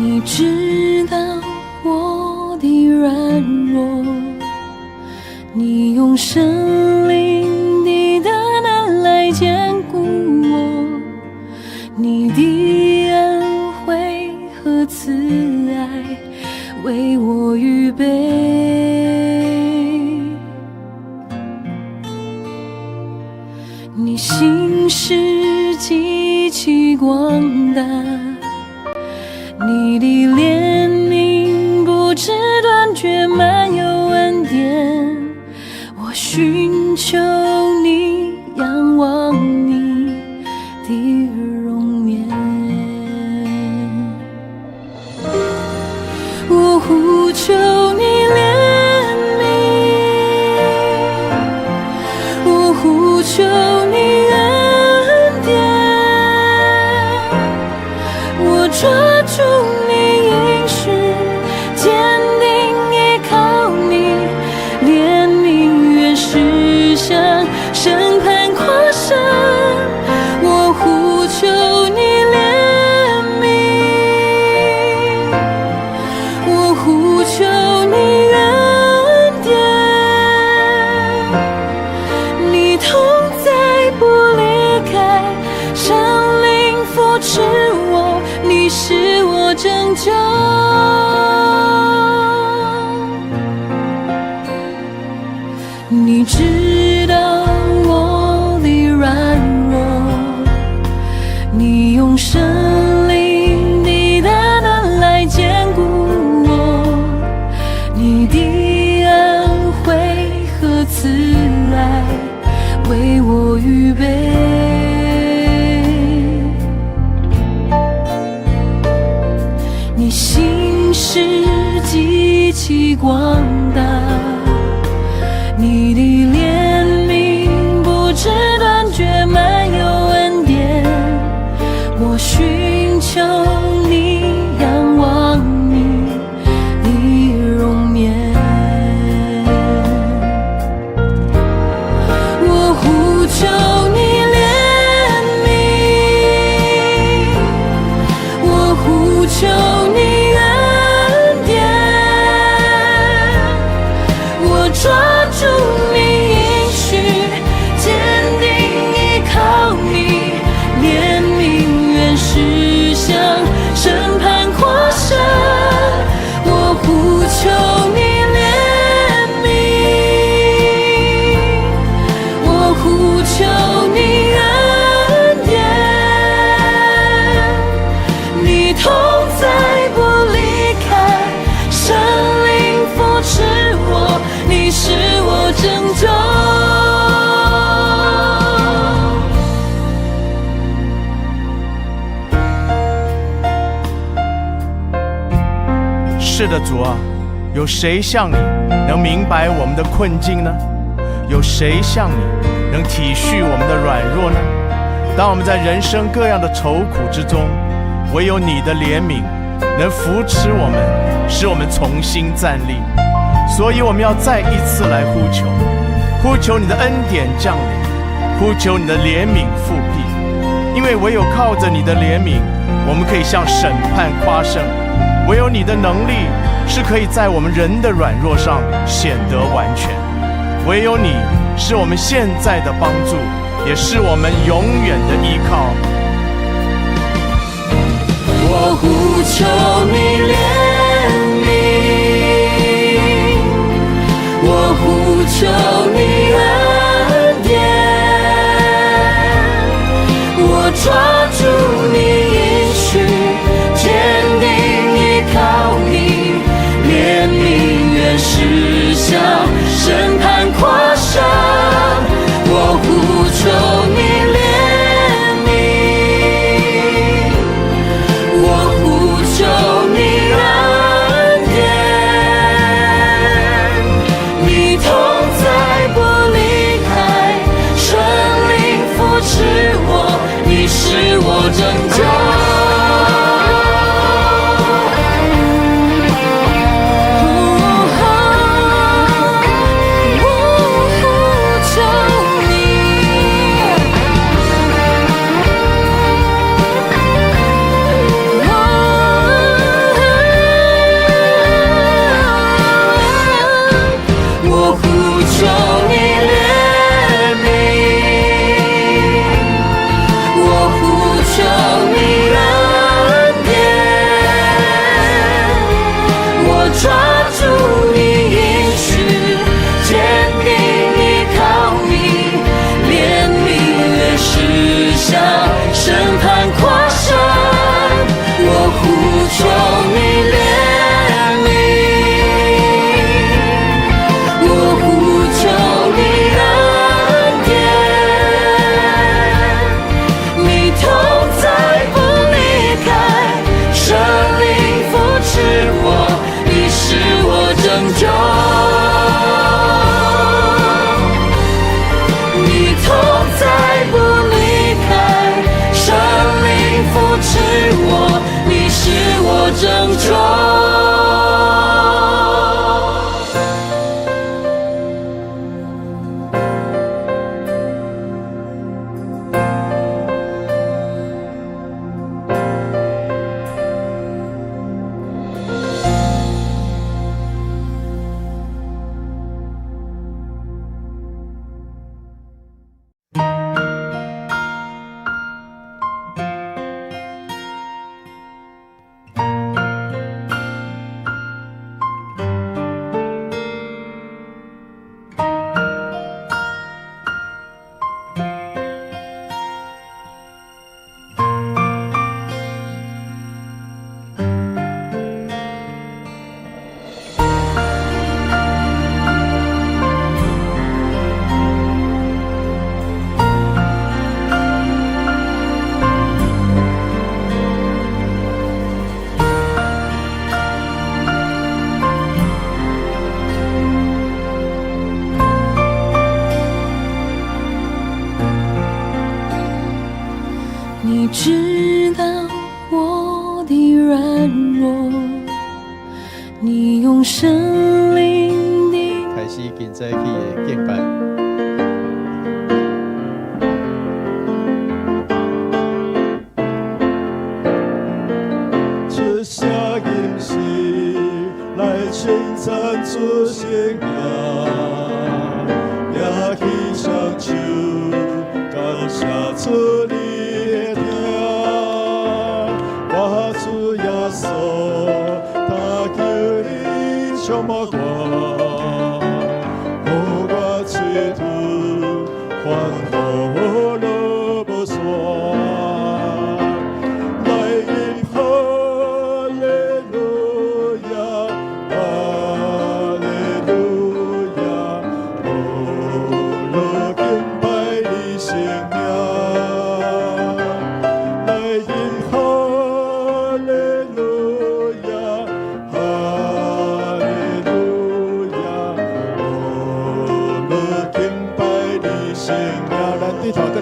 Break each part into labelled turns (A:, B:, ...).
A: 你知道我的软弱，你用生灵的大能来坚固我，你的恩惠和慈爱为我预备。你心事极其广大，你的怜悯不知断绝，满有恩典。我寻求你，仰望你的容颜。我呼求你怜悯，我呼求你恩典，我抓住你应许，坚定依靠你，怜悯原是向审判跨山。我呼求你怜悯，我呼求你恩典，你同在不离开，圣灵扶持我，你是我拯救。你知道我的软弱，你用生灵的大能来坚固我，你的恩惠和慈爱为我预备。你心事极其广大，你的怜悯不知断绝，满有恩典。我寻求你，仰望你的容颜。我呼求你怜悯，我呼求你恩典，我抓住你应许，坚定依靠你，怜悯原是向审判跨山。我呼求你怜悯，我呼求你恩典，你同在不离开，圣灵扶持我，你是我拯救。
B: 是的，主啊，有谁像你能明白我们的困境呢？有谁像你能体恤我们的软弱呢？当我们在人生各样的愁苦之中，唯有你的怜悯能扶持我们，使我们重新站立。所以我们要再一次来呼求，呼求你的恩典降临，呼求你的怜悯复辟。因为唯有靠着你的怜悯，我们可以向审判夸胜。唯有你的能力是可以在我们人的软弱上显得完全。唯有你是我们现在的帮助，也是我们永远的依靠。
A: 我呼求你怜悯，我呼求你恩典，我抓住你应许，坚定依靠你，怜悯原是向审判跨山。我呼求你怜悯，我呼求你恩软弱，你用神灵的
C: 开始跟在一起的敬拜。
D: 出声吟诗来称赞主圣名，也去唱唱感谢主你的听。我主耶稣，他求你充满我，让我吹吐欢呼乐无线。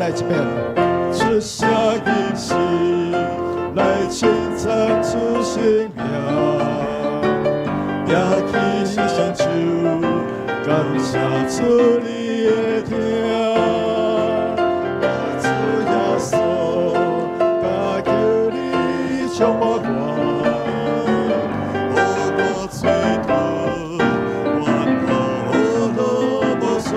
D: 一遍，出声吟诗来称赞主圣名，也去唱唱感谢主你的听。我主耶稣，我求你充满我，让我吹吐欢呼乐无线。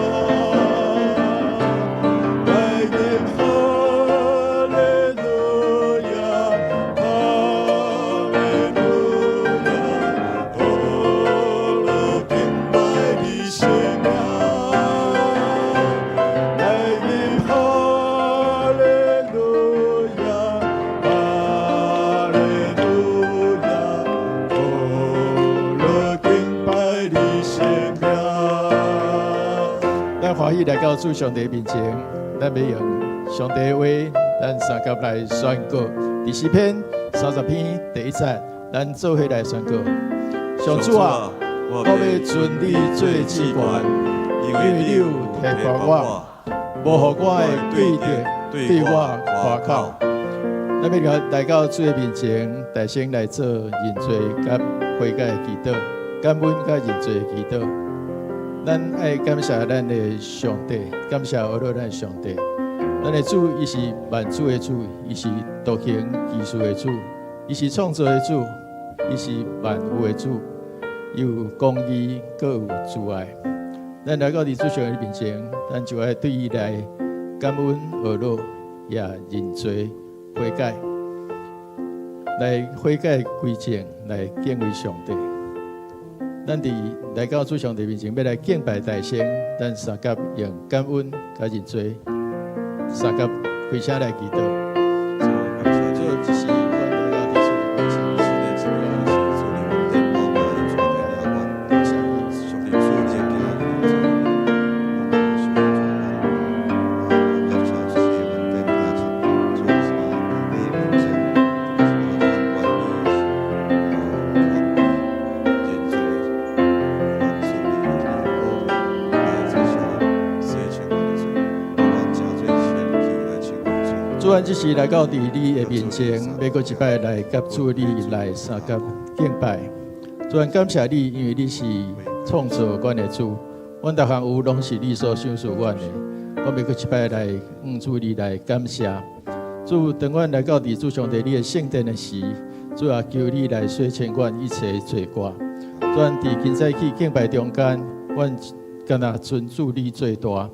D: 欢喜来到主上帝面前，咱要用上帝的话，咱三甲来宣告。第四篇30篇第1节，咱做伙来宣告：上主啊，我要尊你做至高，因为你有提拔我，无互我的对敌对我夸口。咱要来到主的面前，大声来做认罪甲悔改的祈祷，感恩甲认罪的祈祷。咱爱感谢咱的上帝，感谢阿罗咱的上帝。咱的主，伊是万主的主，伊是独行其事的主，伊是创造的主，伊是万有的主，有公义，各有慈爱。咱来到主上帝面前，咱就爱对伊来感恩阿罗，也认罪悔改，来悔改归正，来敬畏上帝。咱伫来到主上帝面前，要来敬拜大神，咱三甲用感恩甲认罪，三甲开声来祈祷。主啊，这是来到伫你的面前，要过一摆来甲主你来三甲敬拜。主啊，感谢你，因为你是创造阮的主，阮逐项有拢是你所赏赐阮的。我要过一摆来主你来感谢。主，当阮来到伫主上帝你的圣殿的时，主啊，求你来洗清阮一切罪过。主啊，伫今早起敬拜中间，阮敢若尊主你最大，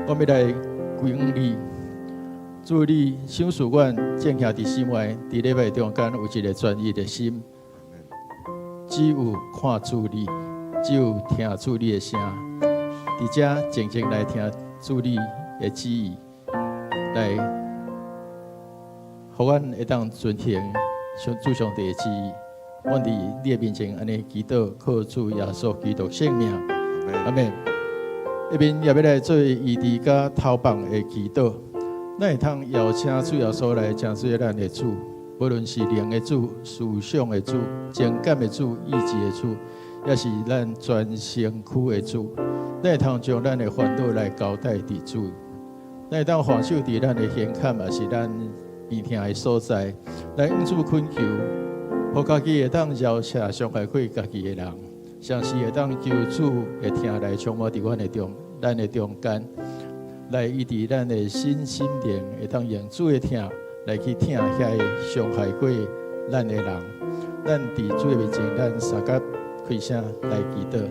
D: 我要来归恩你。主你赏赐阮正徛伫心内，伫礼拜中间有一个专一的心，只有看主你，只有听主你的声，伫遮静静来听主你的旨意，来，互阮会当遵行主上帝的旨意。阮伫你的面前安尼祈祷，靠主耶稣基督圣名，阿门。下面也要来做医治甲头放的祈祷。咱会通邀请主耶稣来成做咱的主，无论是灵的主、思想的主、情感的主、意志的主，也是咱全身躯的主。咱会通将咱的烦恼来交代伫主，咱会当放手伫咱的显坎，也是咱边听的所在，来向主恳求，互家己会当饶赦伤害过家己的人，像是会当求主会听来充满伫咱的中间，来医治咱的心灵，会当用主的听来去听遐伤害过咱的人。咱伫主的面前，咱三甲开声来祈祷。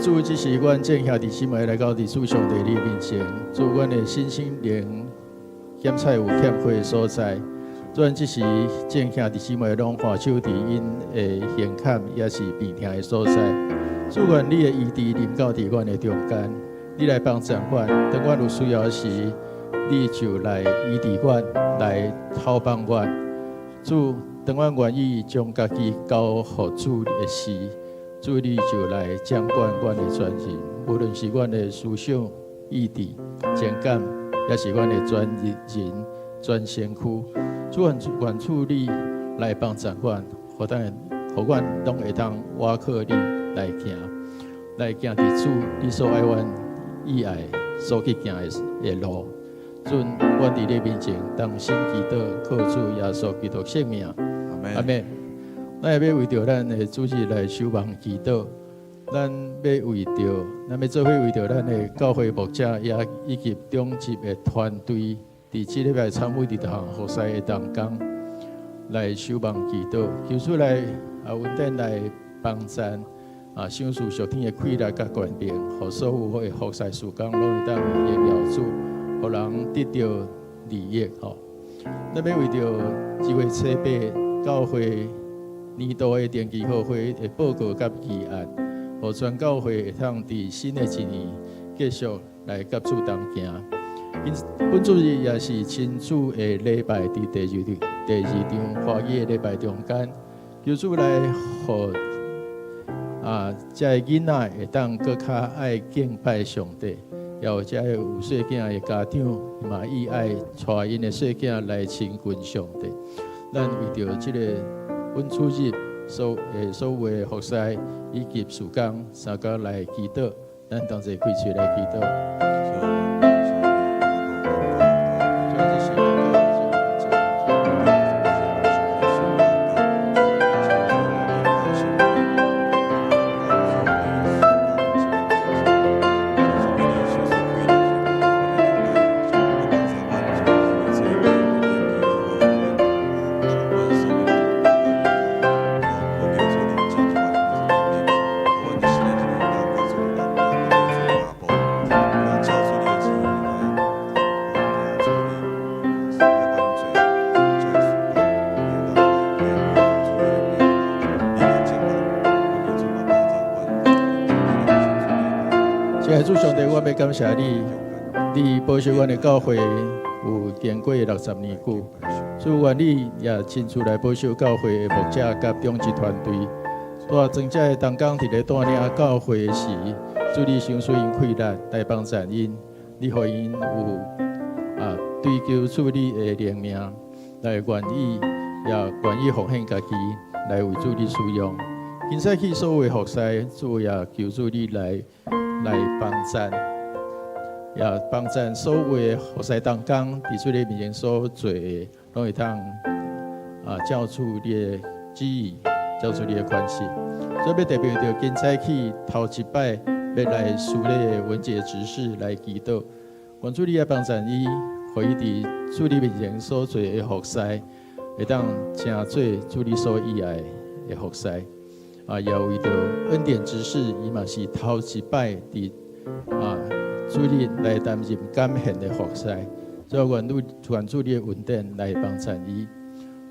D: 主，这是阮正兄弟姊妹来到主上帝你面前，主阮的心灵检测有欠缺的所在，主这是正兄弟姊妹拢看手伫因的现坎也是病痛的所在，主愿你的医治临到伫阮的中间，你来帮助阮，当阮有需要时，你就来医治阮，来help帮阮。主，当阮愿意将家己交予主的时，主你就来掌管阮的全人，无论是阮的思想、意志、情感，也是阮的全人、全身躯。主愿主你来帮助阮，互阮拢会当倚靠你来行伫主你所爱阮以爱所去行的路。准阮伫你面前，当心祈祷，靠主耶稣基督圣名，阿门。咱要为着咱的主日来守望祈祷，咱要做伙为着咱的教会牧者，也以及中级的团队，伫即礼拜参与伫各项服侍的当中来守望祈祷，求主来稳定来帮助享受上天的快乐甲权柄，互所有的服侍事工拢会当荣耀主，互人得到利益。咱要为着2月7日教会年度的定期好会的报告甲议案，互全教会会通伫新的一年继续来甲主同行。本主日也是亲主的礼拜，伫第二场华语的礼拜中间，求主来互这囡仔会当更较爱敬拜上帝，也有这有细囝的家长嘛，伊爱带因的细囝来亲近上帝。咱为着这个本主日所有的服侍以及事工，三个来祈祷，咱同齐开嘴来祈祷。主上帝，我要感谢你，你保守阮的教会有经过60年久。主愿你也亲自来保守教会的牧者甲中级团队，在庄稼的当工伫咧带领教会时，主你赏赐因快乐来帮助因，你互因有追求主你的灵命，来愿意也愿意奉献家己来为主你使用。今世去所有的服侍，主也求主你来帮助，也帮助所有的服侍当中，伫主你面前所做的，拢会当照主你的旨意，照主你的关系。所以要特别着今早起头一摆要来树立的文节执事来祈祷，愿主你也帮助伊，互伊伫主你面前所做的服侍，会当成做主你所喜爱的服侍。也为着恩典执事，伊嘛是头一摆伫主你来担任感献的服侍，所以愿主你的恩典来帮助伊，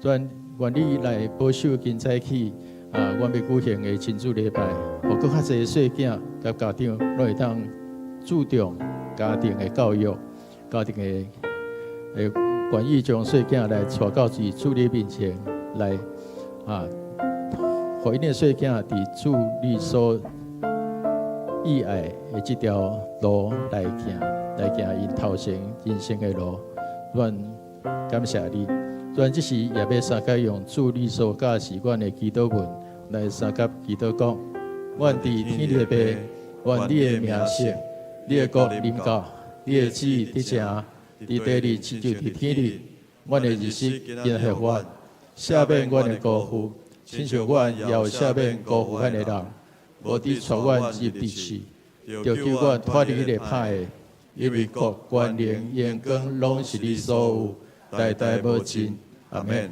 D: 愿你来保守今早起阮要举行的亲子礼拜，互更较侪细囝甲家长拢会当注重家庭的教育，家庭的愿意将细囝来带到主你面前来互因的细囝伫主你所意爱的这条路来行因头前人生的路。愿感谢你，愿这时也要三界用主你所教示阮的祈祷文来三界祈祷讲：愿伫天里的爸，愿你的名圣，你的国临到，你的旨意伫成，伫地里亲像伫天里。阮的日子今日给阮，赦免阮的辜负，亲像阮也有赦免辜负阮的人。无伫带阮入地狱，就叫阮脱离迄个歹的，因为国、权能、荣光，拢是你所有，代代无尽。阿免。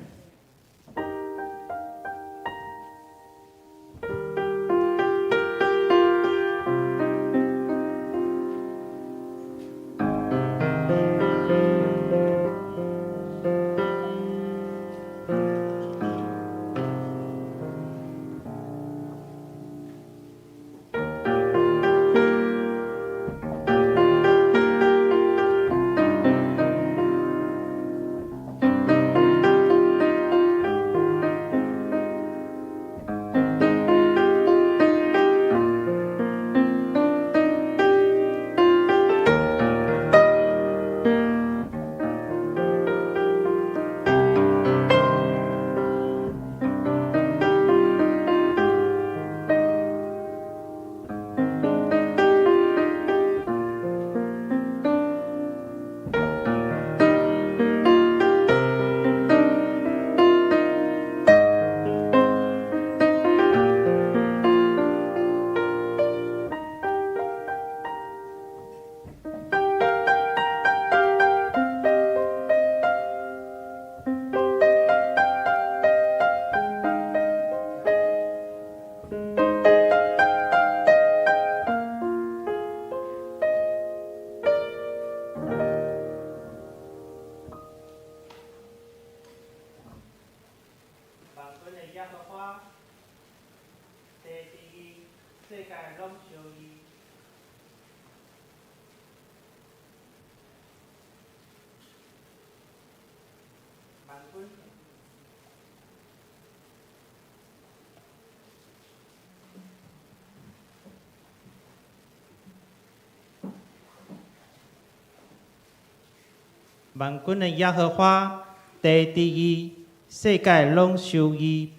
E: 万军的耶和华，地第一，世界拢属伊。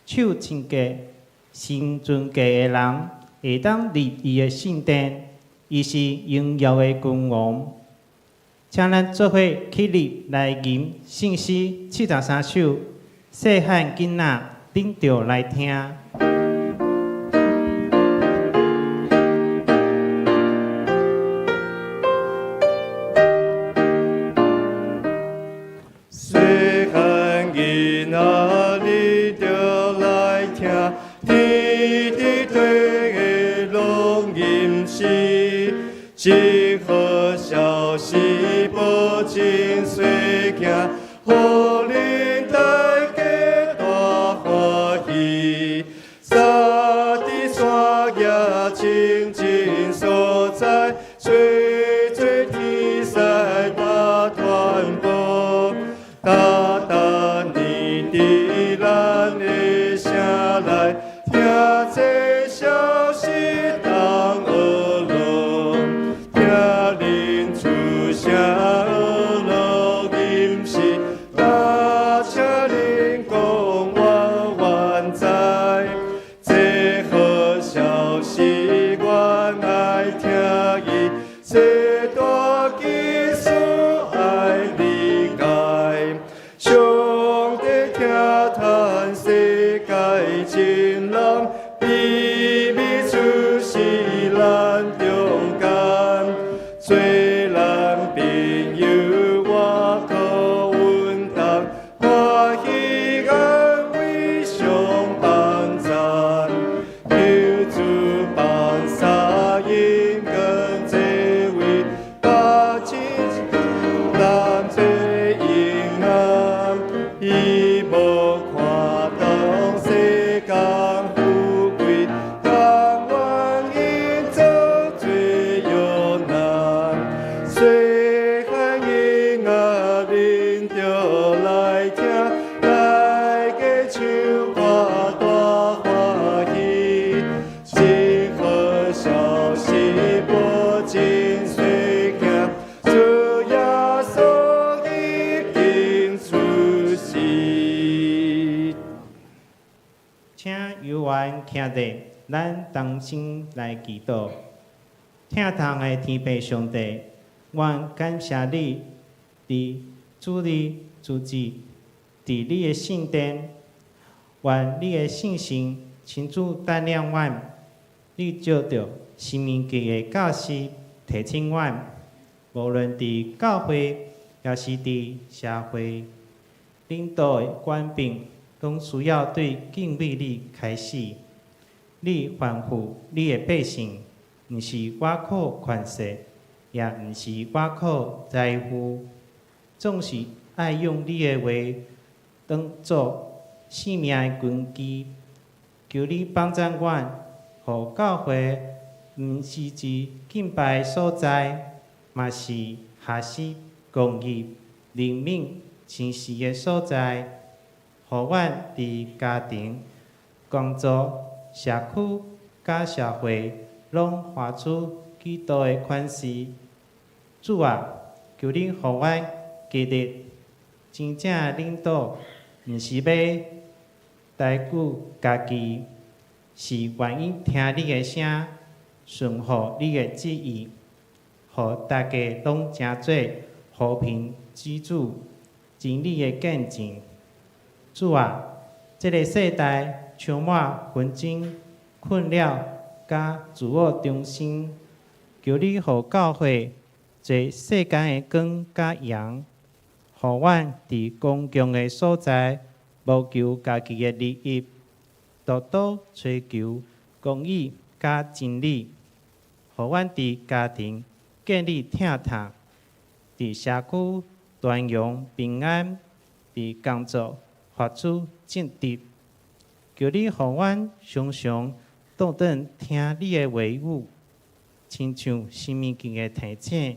E: 手清洁、心尊敬的人，会当入伊的圣殿。伊是荣耀的君王。请咱做伙起立来吟圣诗73首，细汉囡仔顶着来听。
F: 一好消息报真细行，互恁大家大欢喜。早伫山野清净所在，吹吹天使把传播，大大年伫咱的声来，听这消息当耳聋。听恁出声耳聋音是，大
E: 徛伫咱当心来祈祷。疼痛的天父上帝，愿感谢你，伫主你主治，伫你的圣殿，愿你的信心亲自带领阮，你照着生命记的教师提醒阮，无论伫教会，也是伫社会，领导的官兵，拢需要对敬畏你开始。你吩咐你的百姓，毋是我靠权势，也毋是我靠财富，总是爱用你的话当作生命的根基。求你帮助阮，互教会毋是一敬拜的所在，嘛是学习公义、灵敏、诚实的所在。互阮伫家庭、工作、社区、甲社会，拢发出基督的款式。主啊，求你互阮记得真正的领导，毋是要代顾家己，是愿意听你的声，顺服你的旨意，互大家拢成做和平之子、真理的见证。主啊，这个世代充满纷争、困扰、甲自我中心，求你互教会做世间的光甲阳，互阮伫公共的所在，无求家己的利益，多多追求公义甲真理，互阮伫家庭建立疼痛，伫社区传扬平安，伫工作发出正直。求你互阮常常倒转听你的话语，亲像生命记的提醒，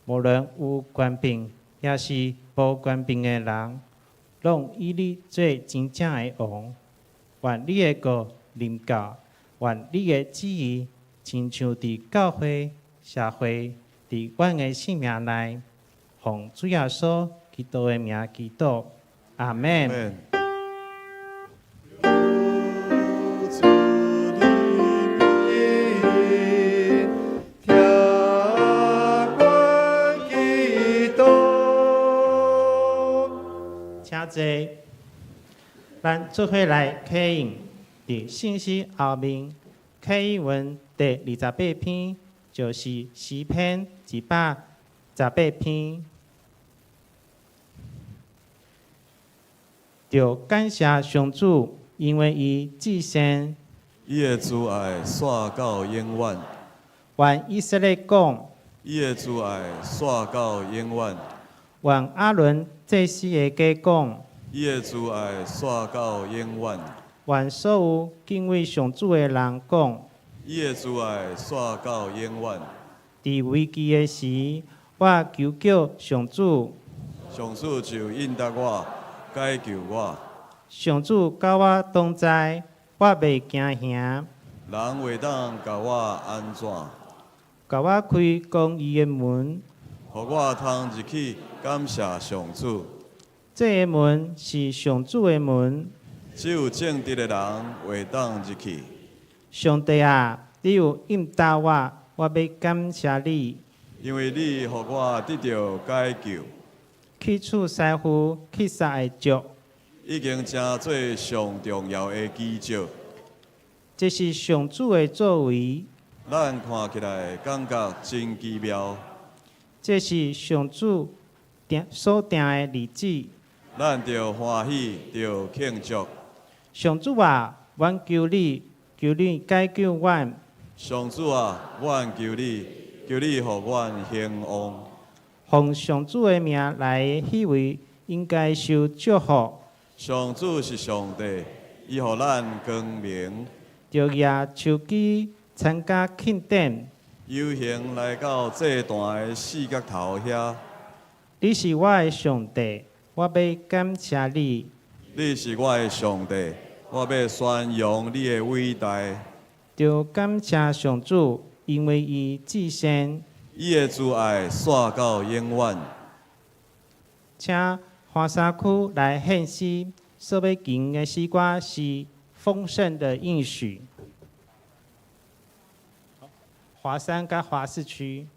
E: 无论有权柄也是无权柄的人，拢以你做真正的王。愿你的国临到，愿你的旨意亲像伫教会、社会、伫阮的生命内，奉主耶稣基督的名祈祷，阿门。请坐，咱做伙来启应伫信息后面启文第28篇，就是诗篇118篇。就感谢上主，因为伊至善，
F: 伊的慈爱煞到永远。
E: 愿以色列讲，
F: 伊的慈爱煞到永远。
E: 愿阿伦祭司的家讲，
F: 伊的慈爱煞到永远。
E: 愿所有敬畏上主的人讲，
F: 伊的慈爱煞到永远。
E: 伫危机的时，我求叫上主，
F: 上主就应答我，解救我。
E: 上主甲我同在，我袂惊吓。
F: 人袂当甲我安怎？
E: 甲我开公义的门，
F: 互我通入去感谢上主。
E: 这个门是上主的门。
F: 只有正直的人袂当入去。
E: 上帝啊，你有应答我，我要感谢你。
F: 因为你互我得到解救。
E: 去除师傅去杀的足，
F: 已经成做上重要的基石。
E: 这是上主的作为，
F: 咱看起来感觉真奇妙。
E: 这是上主所定的日子，
F: 咱着欢喜，着庆祝。
E: 上主啊，阮求你解救阮。
F: 上主啊，阮求你，求你互阮兴旺。
E: 奉上主的名来迄位应该受祝福。
F: 上主是上帝，伊互咱光明。
E: 着夜手机参加庆典，
F: 游行来到这段的四角头遐。
E: 你是我的上帝，我要感谢你。
F: 你是我的上帝，我要宣扬你的伟大。
E: 着感谢上主，因为伊至善。
F: 伊的慈爱煞到永远。
E: 请花沙区来献诗，所要吟的诗歌是《丰盛的应许。华山跟华市区。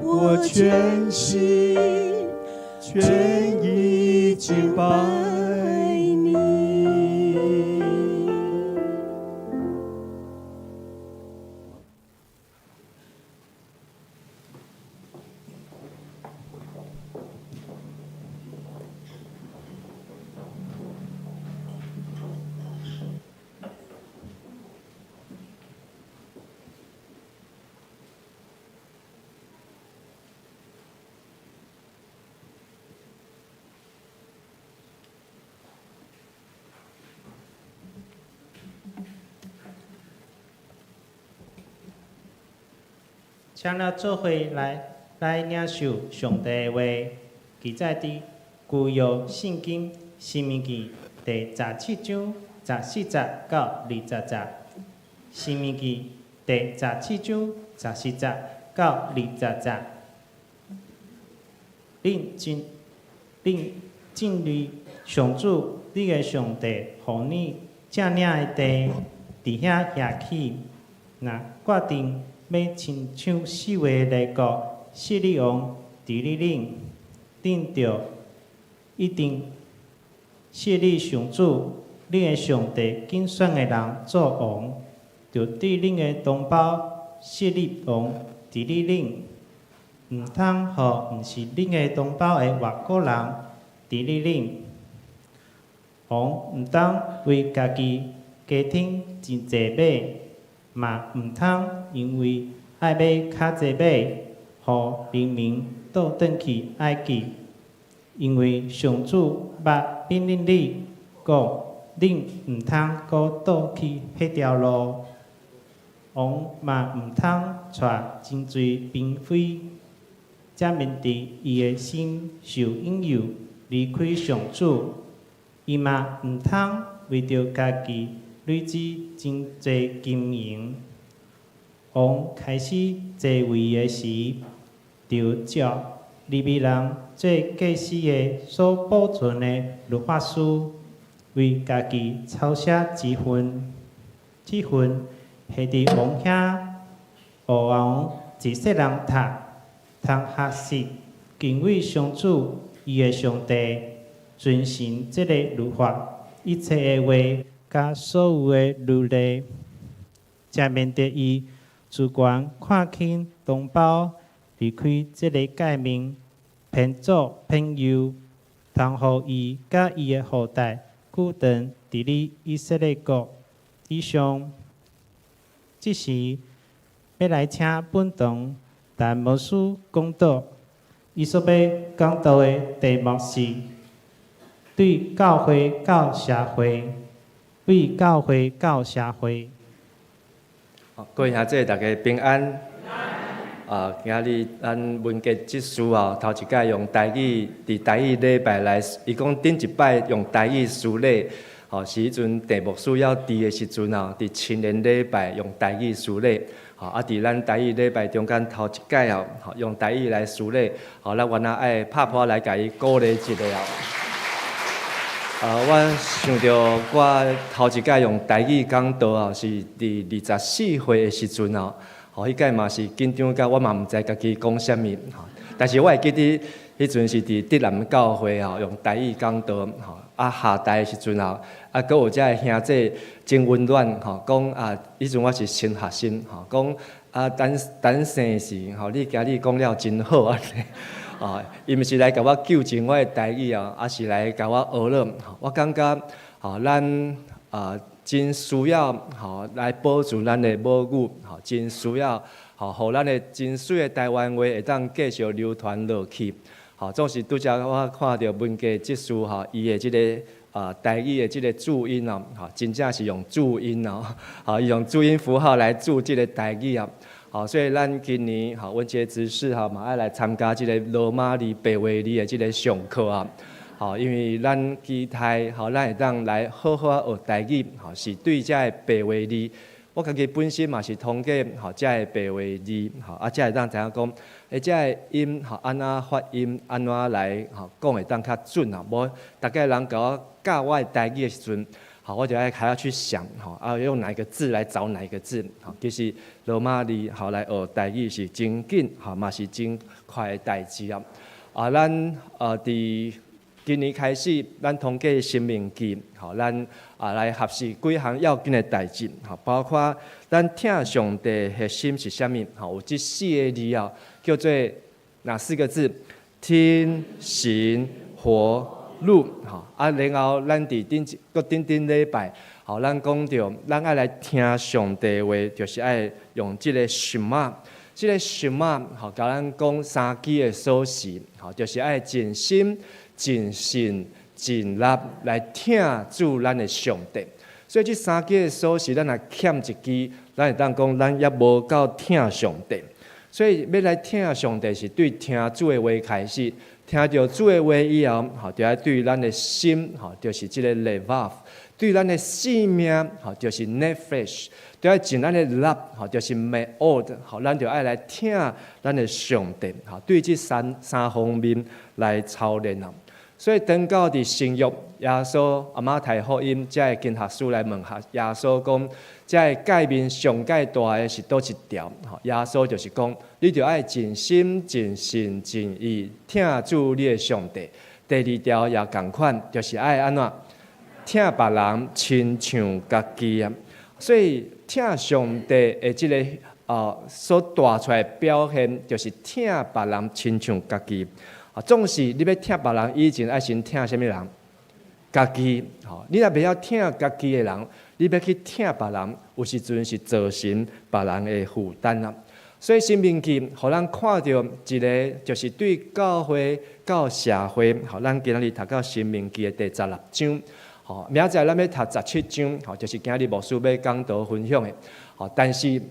G: 我全心全意敬拜你。
E: 请咱做伙来领受上帝的话，记载伫旧约圣经申命记第17章14节到20节。申命记第17章14节到20节。恁敬畏上主，你的上帝，互你正领的地，伫遐下起，若决定要亲像四位列国色利王伫你恁着一定设立上主，你的上帝竞选的人做王，就对恁的同胞设立王伫你恁，毋通互毋是恁的同胞的外国人伫你恁。王毋当为家己家庭真济马，嘛毋通因为爱买较济马，互人民倒转去埃及。因为上主捌命令你讲，恁毋通搁倒去迄条路。王嘛毋通带真侪嫔妃，才免得伊的心受引诱离开上主。伊嘛毋通为着家己累积真侪金银。王开始坐位的时，就照利未人做祭司的所保存的律法书，为家己抄写一份，这份系伫王遐，予王一世人读，通学习敬畏上主，伊的上帝。遵循这个律法，一切的话，甲所有的律例，才免得伊主观看轻同胞，离开这个诫命，偏左偏右，通互伊甲伊的后代固定伫你以色列国以上。这时要来请本堂但牧师讲道，伊所要讲道的题目是。对教会到社会，为教会到社会。
H: 各位兄弟，大家平安。今日咱文革结束后，头一届用台语伫台语礼拜来，伊讲顶一摆用台语施礼，是迄阵题目需要伫的时阵伫青年礼拜用台语施礼。伫咱台语礼拜中间头一届用台语来施礼，咱原来爱拍破来甲伊鼓励一下我想着我头一届用台语讲道是伫24岁的时阵迄届嘛是紧张到我嘛毋知家己讲啥物但是我会记得迄阵是伫德南教会用台语讲道下台的时阵阁有遮个兄弟真温暖讲迄阵我是新学生等生时你今日讲了真好安尼。伊毋是来甲我纠正我的台语是来甲我学了。我感觉咱真需要来保住咱的母语，真需要互咱的真水的台湾话会当继续流传落去。总是拄则我看到文革结束伊的即个台语的即个注音真正是用注音伊用注音符号来注即个台语所以咱今年文杰执事嘛爱来参加即个罗马尼白话字的即个上课因为咱期待咱会当来好好学台语是对遮个白话字，我家己本身嘛是通过遮个白话字才会当知影讲遮个音安怎发音，安怎来讲会当较准无大概人甲我教我的台语的时阵。我就还要去想用哪一个字来找哪一个字其实罗马字来学台语是真紧嘛是真快的代志咱伫今年开始，咱通过生命记咱来学习几项要紧的代志包括咱听上帝核心是啥物有这4个字叫做哪4个字？听、行、活。路然后咱伫顶礼拜，咱讲着，咱爱来听上帝话，就是爱用即个什么，即个什么，甲咱讲3支的锁匙，就是爱尽心、尽性、尽力来听主咱的上帝。所以这3支的锁匙，咱若欠一支，咱会当讲咱也无够听上帝。所以要来听上帝是对听主的话开始，听到主的话以后，就要对咱的心，就是这个 love， 对咱的性命，就是 nefesh， 就要尽咱的 love， 就是 meod， 咱就要来听咱的上帝，对这三方面来操练。所以等到伫圣约，耶稣阿妈太福音，才会经学书来问耶稣讲，才会界面上界大的是倒一条？耶稣就是讲，你就爱尽心、尽性、尽意听主你的上帝。第二条也同款，就是爱安怎听别人亲像家己啊。所以听上帝的这个所带出来的表现，就是听别人亲像家己。总是你要听别人以前，爱先听什么人？家己。你若袂晓听家己的人，你要去听别人，有时阵是造成别人的负担啊。所以《申命记》互咱看到一个，就是对教会、到社会，咱今仔日读到《申命记》的第16章。明仔载咱要读17章，就是今日牧师要讲道分享的。但是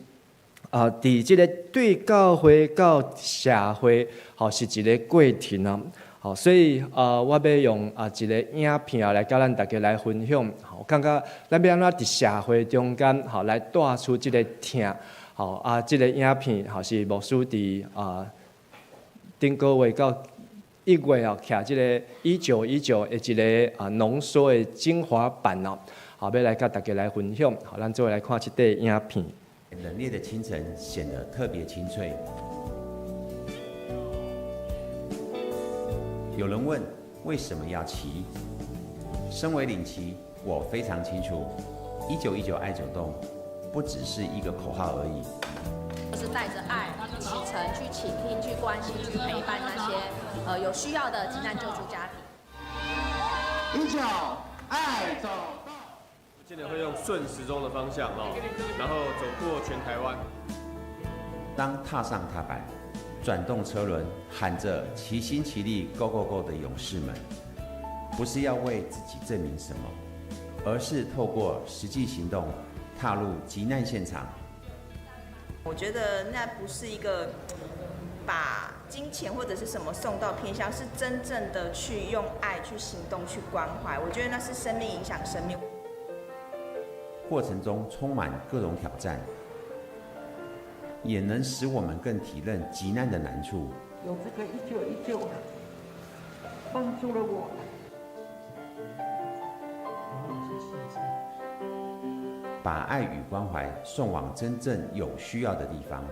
H: 伫即个对教会到社会，是一个过程啊。所以我要用一个影片来甲咱大家来分享。我感觉咱要安怎伫社会中间，来带出即个听。即个影片是牧师伫顶个月到1月徛即个1919的一个浓缩的精华版要来甲大家来分享。咱做来看即块影片。
I: 冷冽的清晨显得特别清脆。有人问为什么要骑？身为领旗，我非常清楚，1919爱走动不只是一个口号而已。
J: 就是带着爱去启程，去倾听，去关心，去陪伴那些有需要的急难救助家庭。
K: 19爱走动。
L: 今年会用顺时钟的方向然后走过全台湾。
I: 当踏上踏板，转动车轮，喊着齐心齐力 ，Go Go Go 的勇士们，不是要为自己证明什么，而是透过实际行动，踏入急难现场。
M: 我觉得那不是一个把金钱或者是什么送到偏乡，是真正的去用爱去行动去关怀。我觉得那是生命影响生命。
I: 过程中充满各种挑战，也能使我们更体认急难的难处。
K: 有这个1919帮助了我。
I: 把爱与关怀送往真正有需要的地方。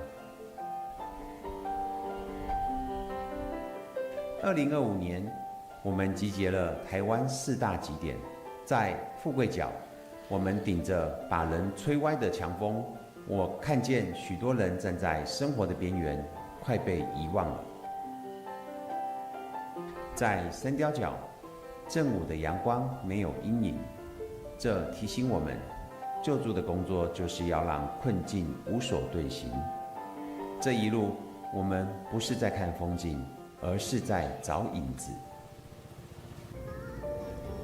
I: 2025年，我们集结了台湾4大极点，在富贵角，我们顶着把人吹歪的强风，我看见许多人站在生活的边缘，快被遗忘了。在三貂角，正午的阳光没有阴影，这提醒我们，救助的工作就是要让困境无所遁形。这一路，我们不是在看风景，而是在找影子。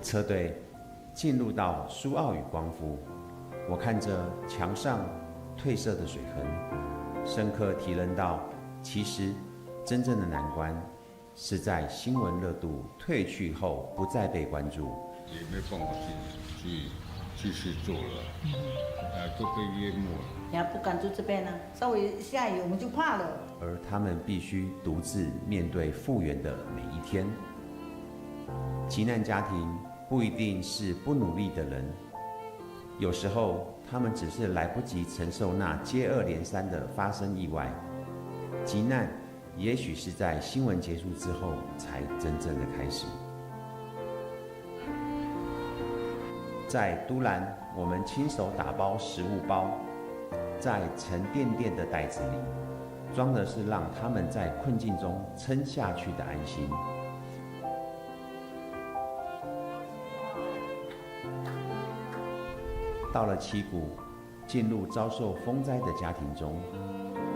I: 车队进入到苏澳与光复，我看着墙上褪色的水痕，深刻体认到，其实真正的难关是在新闻热度退去后不再被关注。
N: 也没办法继续做了，都被淹没了。
O: 也不敢住这边啊，稍微下雨我们就怕了。
I: 而他们必须独自面对复原的每一天。急难家庭不一定是不努力的人，有时候他们只是来不及承受那接二连三的发生意外。急难也许是在新闻结束之后才真正的开始。在都兰，我们亲手打包食物包，在沉甸甸的袋子里，装的是让他们在困境中撑下去的安心。到了七股，进入遭受风灾的家庭中，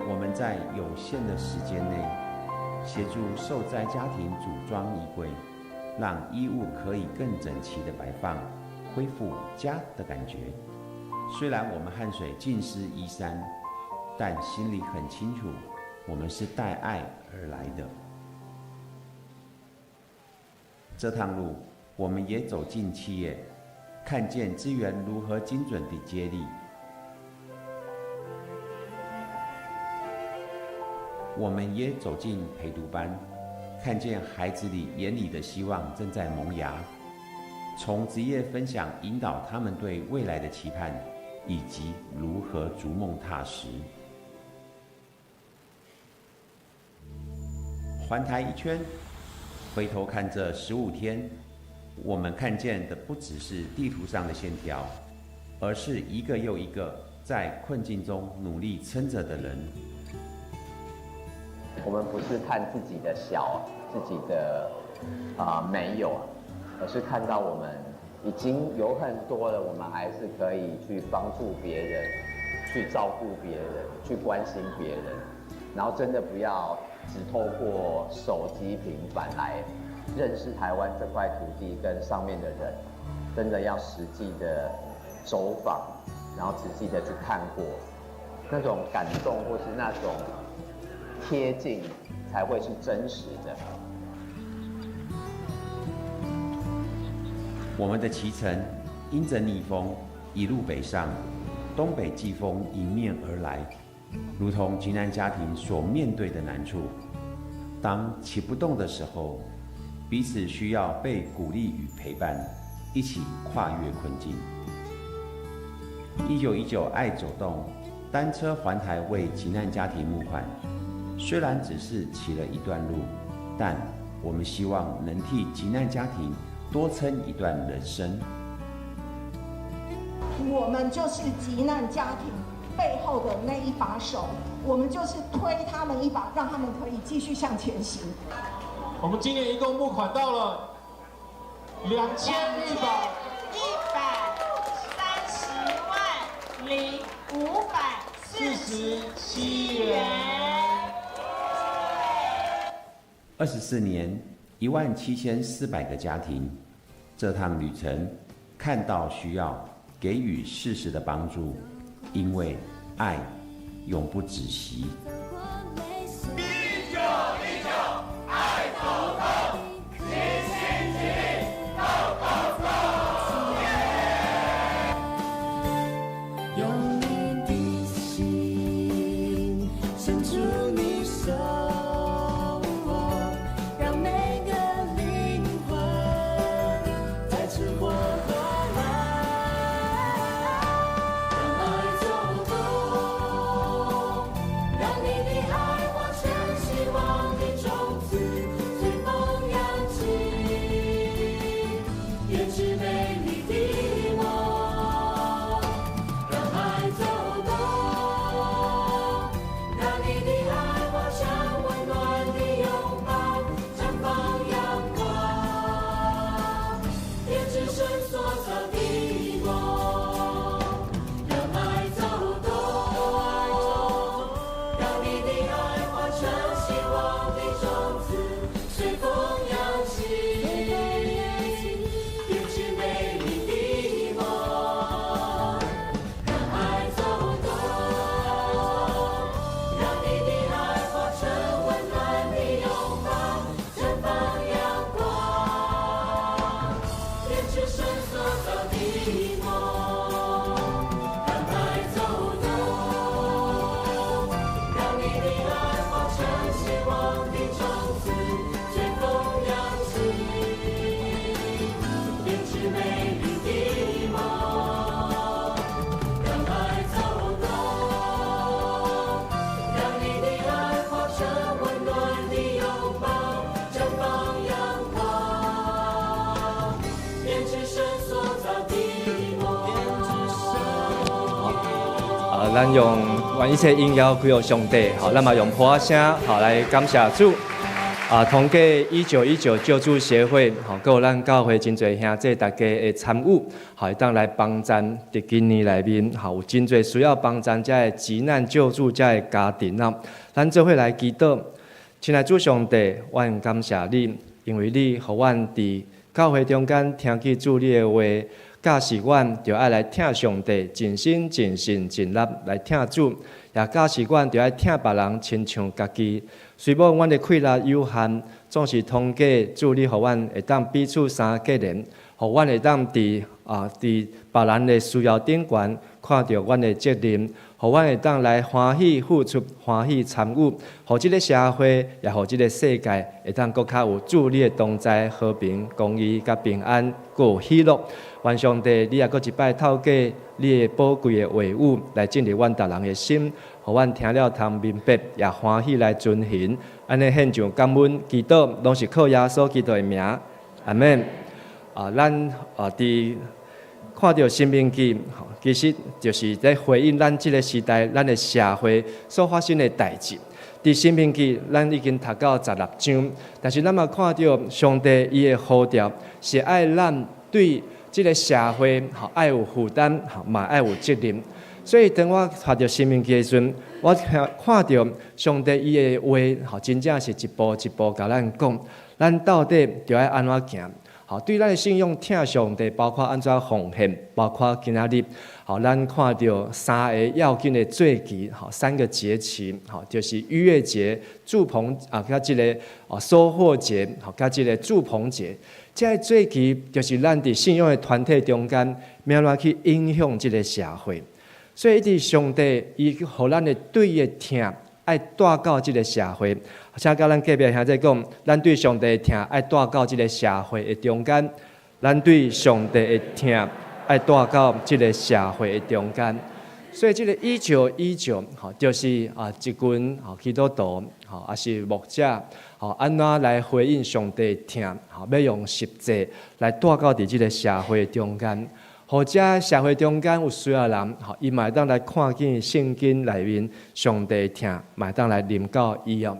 I: 我们在有限的时间内，协助受灾家庭组装衣柜，让衣物可以更整齐地摆放，恢复家的感觉。虽然我们汗水浸湿衣衫，但心里很清楚，我们是带爱而来的。这趟路，我们也走进企业，看见资源如何精准地接力。我们也走进陪读班，看见孩子里眼里的希望正在萌芽。从职业分享引导他们对未来的期盼，以及如何逐梦踏实。环台一圈，回头看这15天，我们看见的不只是地图上的线条，而是一个又一个在困境中努力撑着的人。
P: 我们不是看自己的小，自己的没有，而是看到我们已经有很多了，我们还是可以去帮助别人，去照顾别人，去关心别人，然后真的不要只透过手机、平板来认识台湾这块土地跟上面的人，真的要实际的走访，然后仔细的去看过，那种感动或是那种贴近，才会是真实的。
I: 我们的骑乘因着逆风一路北上，东北季风迎面而来，如同急难家庭所面对的难处。当骑不动的时候，彼此需要被鼓励与陪伴，一起跨越困境。1919爱走动单车环台为急难家庭募款，虽然只是骑了一段路，但我们希望能替急难家庭多撑一段人生。
O: 我们就是急难家庭背后的那一把手，我们就是推他们一把，让他们可以继续向前行。
Q: 我们今年一共募款到了2130,547元。
I: 24年，17400个家庭，这趟旅程看到需要，给予适时的帮助，因为爱永不止息。
A: 1919爱走动，齐心齐力，Go Go Go！ 用你的心伸出你手，让每个灵魂再次活过来，让爱走动，让你的爱化成希望的种子，随风扬起，编织美丽的梦。让爱走动，让你的爱化成温暖的拥抱，绽放阳光，编织神所造的梦。让爱走动，让你的爱化成希望的种子，随风扬起，编织美丽的梦。让爱走动，让你的爱化成温暖的拥抱，绽放阳光，编织神所造的梦。让爱走动，让你的爱化成希望的种子，随风扬起，编织美丽的梦。让爱走动，让你的爱化成温暖的拥抱，绽放阳光，编织神所造的梦。
H: 咱用一切应邀归有上帝，咱嘛用普声，来感谢主。通过1919救助协会，还有咱教会真侪兄弟大家的参与，会当来帮咱伫今年内面，有真侪需要帮咱这的急难救助这的家庭啊。咱做伙来祈祷，亲爱主上帝，阮感谢你，因为你互阮伫教会中间听见主你的话，假使阮就爱来听上帝，尽心尽性尽力来听主；也假使阮就爱听别人，亲像家己。虽无阮的气力有限，总是通过主你，互阮会当彼此相结连，互阮会当伫别人的需要顶悬，看到阮的责任，互阮会当来欢喜付出、欢喜参与，互即个社会也互即个世界会当搁较有主你的同在、和平、公义、甲平安，搁有喜乐。愿上帝，你也搁一摆透过你的宝贵的话语来进入阮逐人的心，互阮听了通明白，也欢喜来遵行。安尼献上感恩祈祷，拢是靠耶稣基督的名，阿门。咱伫看到《申命记》，其实就是在回应咱即个时代、咱的社会所发生的代志。伫《申命记》，咱已经读到16章，但是咱嘛看到上帝伊的呼召，是爱咱对即个社会爱有负担，嘛爱有责任。所以当我读到《申命记》的时阵，我看到上帝伊的话，真正是一步一步甲咱讲，咱到底着爱安怎行？对咱的信用听上帝，包括安怎奉献，包括今仔日，咱看到3个要紧的节期，3个节期，就是逾越节、祝棚甲即个收获节，甲即个祝棚节。这个节期就是咱伫信用的团体中间，要怎去影响即个社会。所以一直上帝伊互咱的对的听，爱带到即个社会。请甲咱隔壁兄弟讲，咱对上帝的听爱带到即个社会的中间，咱对上帝的听爱带到即个社会的中间。所以即个1919，就是一群基督徒，也是牧者，安怎来回应上帝的听，要用实际来带到伫即个社会中间。或者社会中间有需要人，伊嘛会当来看见圣经内面上帝听，嘛会当来临到伊哦。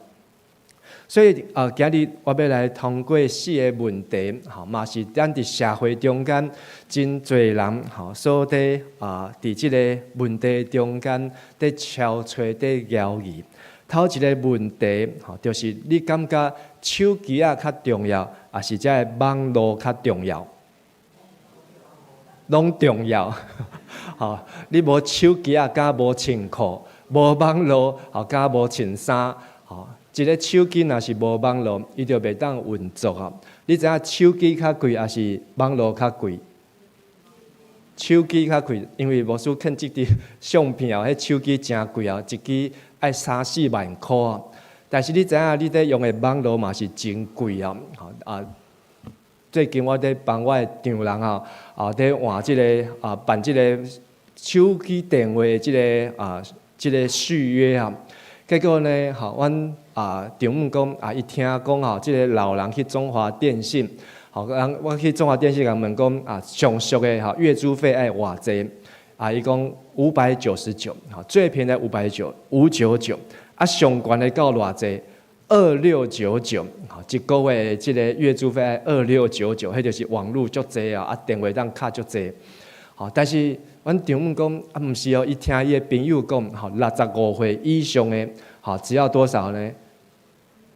H: 所以今日我要来通过4个问题，嘛是咱伫社会中间真侪人，所伫伫即个问题中间伫敲揣伫摇疑。头一个问题，就是你感觉手机较重要，还是这个网络较重要？拢重要，你无手机甲无穿裤，无网络甲无穿衫，一个手机若是无网络，伊就袂当运作啊！你知影手机较贵，还是网络较贵？手机较贵，因为无输看即啲相片迄手机真贵啊，一支爱3-4万块啊。但是你知影，你伫用的网络嘛是真贵啊！最近我伫帮我的丈人伫换即个办即个手机电话的即个续约啊。结果呢，阮丈母讲伊听讲即个老人去中华电信，我去中华电信甲问讲上俗的月租费爱偌济？伊讲599，最便宜的599，上悬的到偌济？2699，一个月的即个月租费2699，迄就是网络足济电话当卡足济。但是阮丈母讲毋是伊听伊的朋友讲，65岁以上的只要多少呢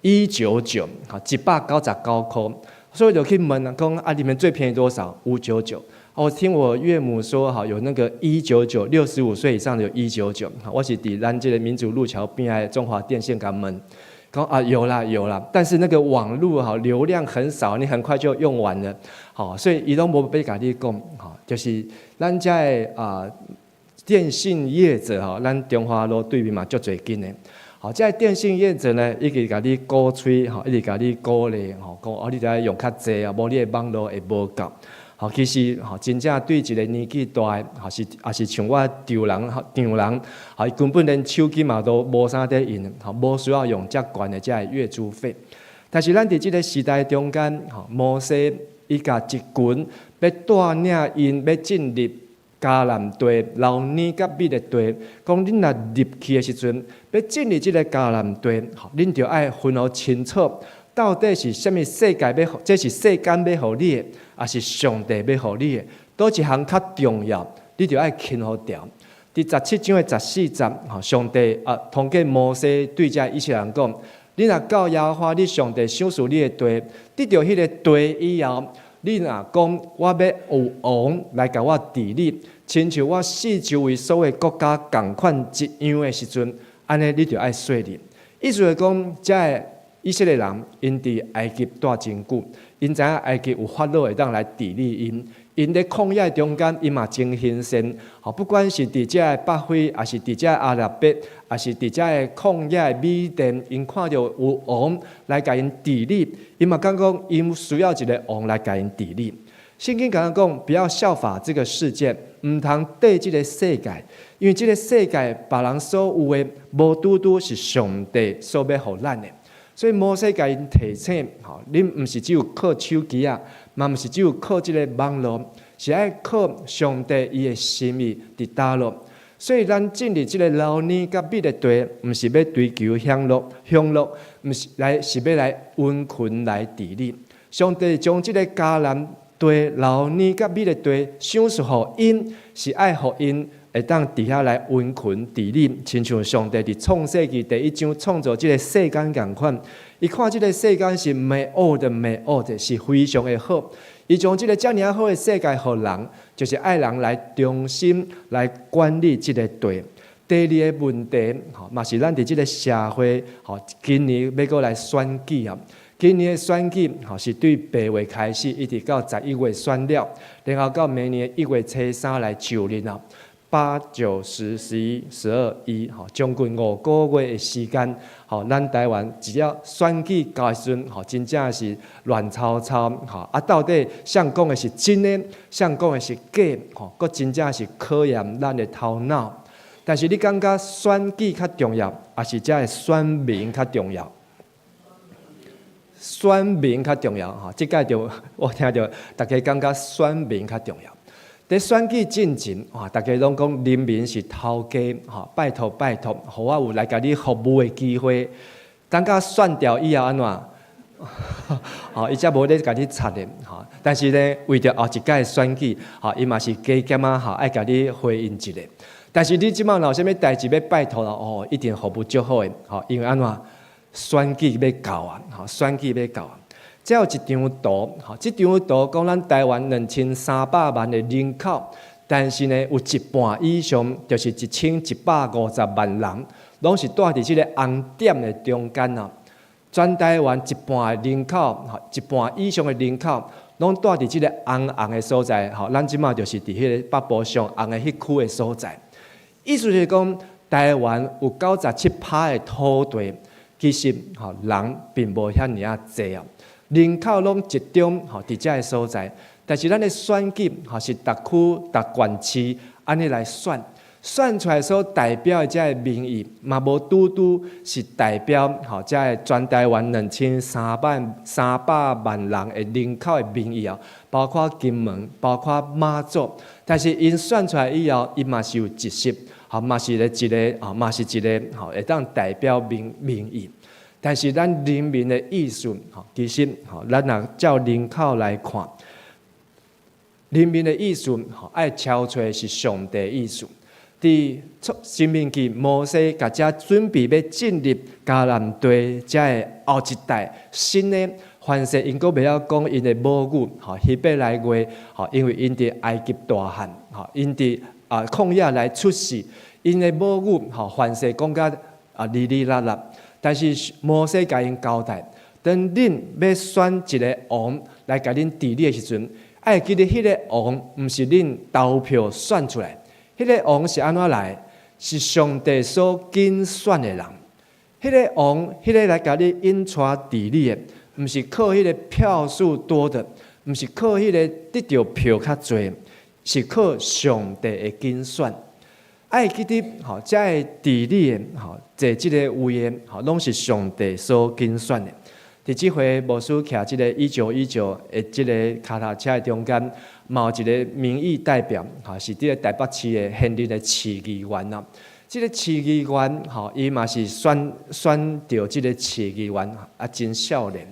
H: ？199，199块。所以就去问讲你们最便宜多少？599。我听我岳母说，有那个199，65岁以上的有199。我是伫咱这个民主路桥边的中华电信甲问。讲有啦，但是那个网络流量很少，你很快就用完了，所以伊拢无要甲你讲，就是咱遮的电信业者咱中华路对面嘛足侪间的，遮电信业者呢，一直甲你鼓吹，一直甲你鼓励，讲你得用较济无你的网络会无够。其实真正对一个年纪大的，也是像我丈人，伊根本连手机嘛都无啥在用，无需要用遮悬的遮月租费。但是咱伫即个时代中间，摩西伊甲一群要带领因要进入迦南地、老年甲米的地，讲恁若入去的时阵，要进入即个迦南地，恁就爱分好清楚。到底是什么世界要？这是世间要互你的，还是上帝要互你的？倒一项较重要，你就爱轻好调。第17章的14节，上帝通过摩西对这以色列人讲：你若到耶和华你上帝赏赐你的地，得到迄个地以后，你若讲我要有王来甲我治理，亲像我四周围所有国家共款一样的时阵，安尼你就爱说认。意思是讲，这以色列人因伫埃及住真久，因知影埃及有法老会当来治理因。因咧旷野中间，伊嘛真献身。吼，不管是伫遮北非，还是伫遮阿拉伯，还是伫遮旷野米甸，因看到有王来甲因治理，伊嘛讲因需要一个王来甲因治理。圣经讲不要效法这个世界，唔通对这个世界，因为这个世界别人所有的无拄拄是上帝所要互咱的。所以摩西甲因提醒，吼，恁唔是只有靠手机啊，嘛唔是只有靠这个网络，是爱靠上帝伊的心意伫搭落。所以咱进入这个老年甲美的地，唔是要追求享乐，唔是要来温困来治理。上帝将这个迦南地、老年甲美的地赏赐互因，是爱互因会当伫遐来温困治理，亲像上帝伫创世纪第1章创造这个世间共款。伊看这个世间是美好的，是非常的好。伊将这个遮尔好的世界互人，就是爱人来中心来管理这个地。第二个问题，嘛是咱伫这个社会，今年要过来选举啊。今年的选举是对8月开始，一直到11月选了，然后到明年1月初3来就任啊。8、9、10、11、12、1，将近5个月的时间，咱台湾只要选举到的时阵，真正是乱糟糟，到底谁讲的是真的，谁讲的是假，佫真正是考验咱的头脑。但是你感觉选举较重要，还是这选民较重要？选民较重要，即摆就我听到大家感觉选民较重要。在选举进前，大家拢讲人民是头家，拜托，互我有来甲你服务的机会。等甲选掉以后安怎？伊则无咧甲你插的，但是呢，为着后一届选举，伊嘛是加减啊，爱甲你回应一下。但是你即摆若有啥物代志要拜托啦，一定服务足好的，因为安怎？选举要到啊，选举要到啊。这有一张图，这张图讲咱台湾2300万的人口，但是呢，有一半以上就是1150万人，拢是住伫这个红点的中间啊。全台湾一半的人口，一半以上的人口，拢住伫这个红的所在。咱即马就是伫迄个北部上红的迄区的所在。意思是讲，台湾有97%的土地，其实人并无遐尔啊济啊。人口拢集中伫遮个所在，但是咱的选举是逐区、逐县市安尼来选出来所代表的遮个民意，嘛无拄拄是代表遮个全台湾2300万人的人口的民意啊，包括金门、包括马祖，但是因选出来以后，伊嘛是有一席，嘛是一个会当代表民意。但是咱人民的意思，其实咱若照人口来看，人民的意思，爱超出是上帝的意思。伫申命记，摩西甲遮准备要进入迦南地，遮的后一代新的凡是因阁袂晓讲因的母语，希伯来话，因为因伫埃及大汉，因伫旷野来出世，因的母语，凡是讲甲哩哩啦啦。但是摩西甲因交代，当恁要选一个王来甲恁治理的时阵，爱记得迄个王毋是恁投票选出来，迄个王是安怎来？是上帝所拣选的人。迄个王，迄个来甲你引带治理的，毋是靠迄个票数多的，毋是靠迄个得到票较侪，是靠上帝的拣选。爱记得，遮个治理的，坐即个位的，拢是上帝所拣选的。伫即回牧师徛即个1919的即个脚踏车的中间，嘛有一个民意代表，是伫个台北市的现任的市议员啊。即个市议员，伊嘛是选到即个市议员，真少年。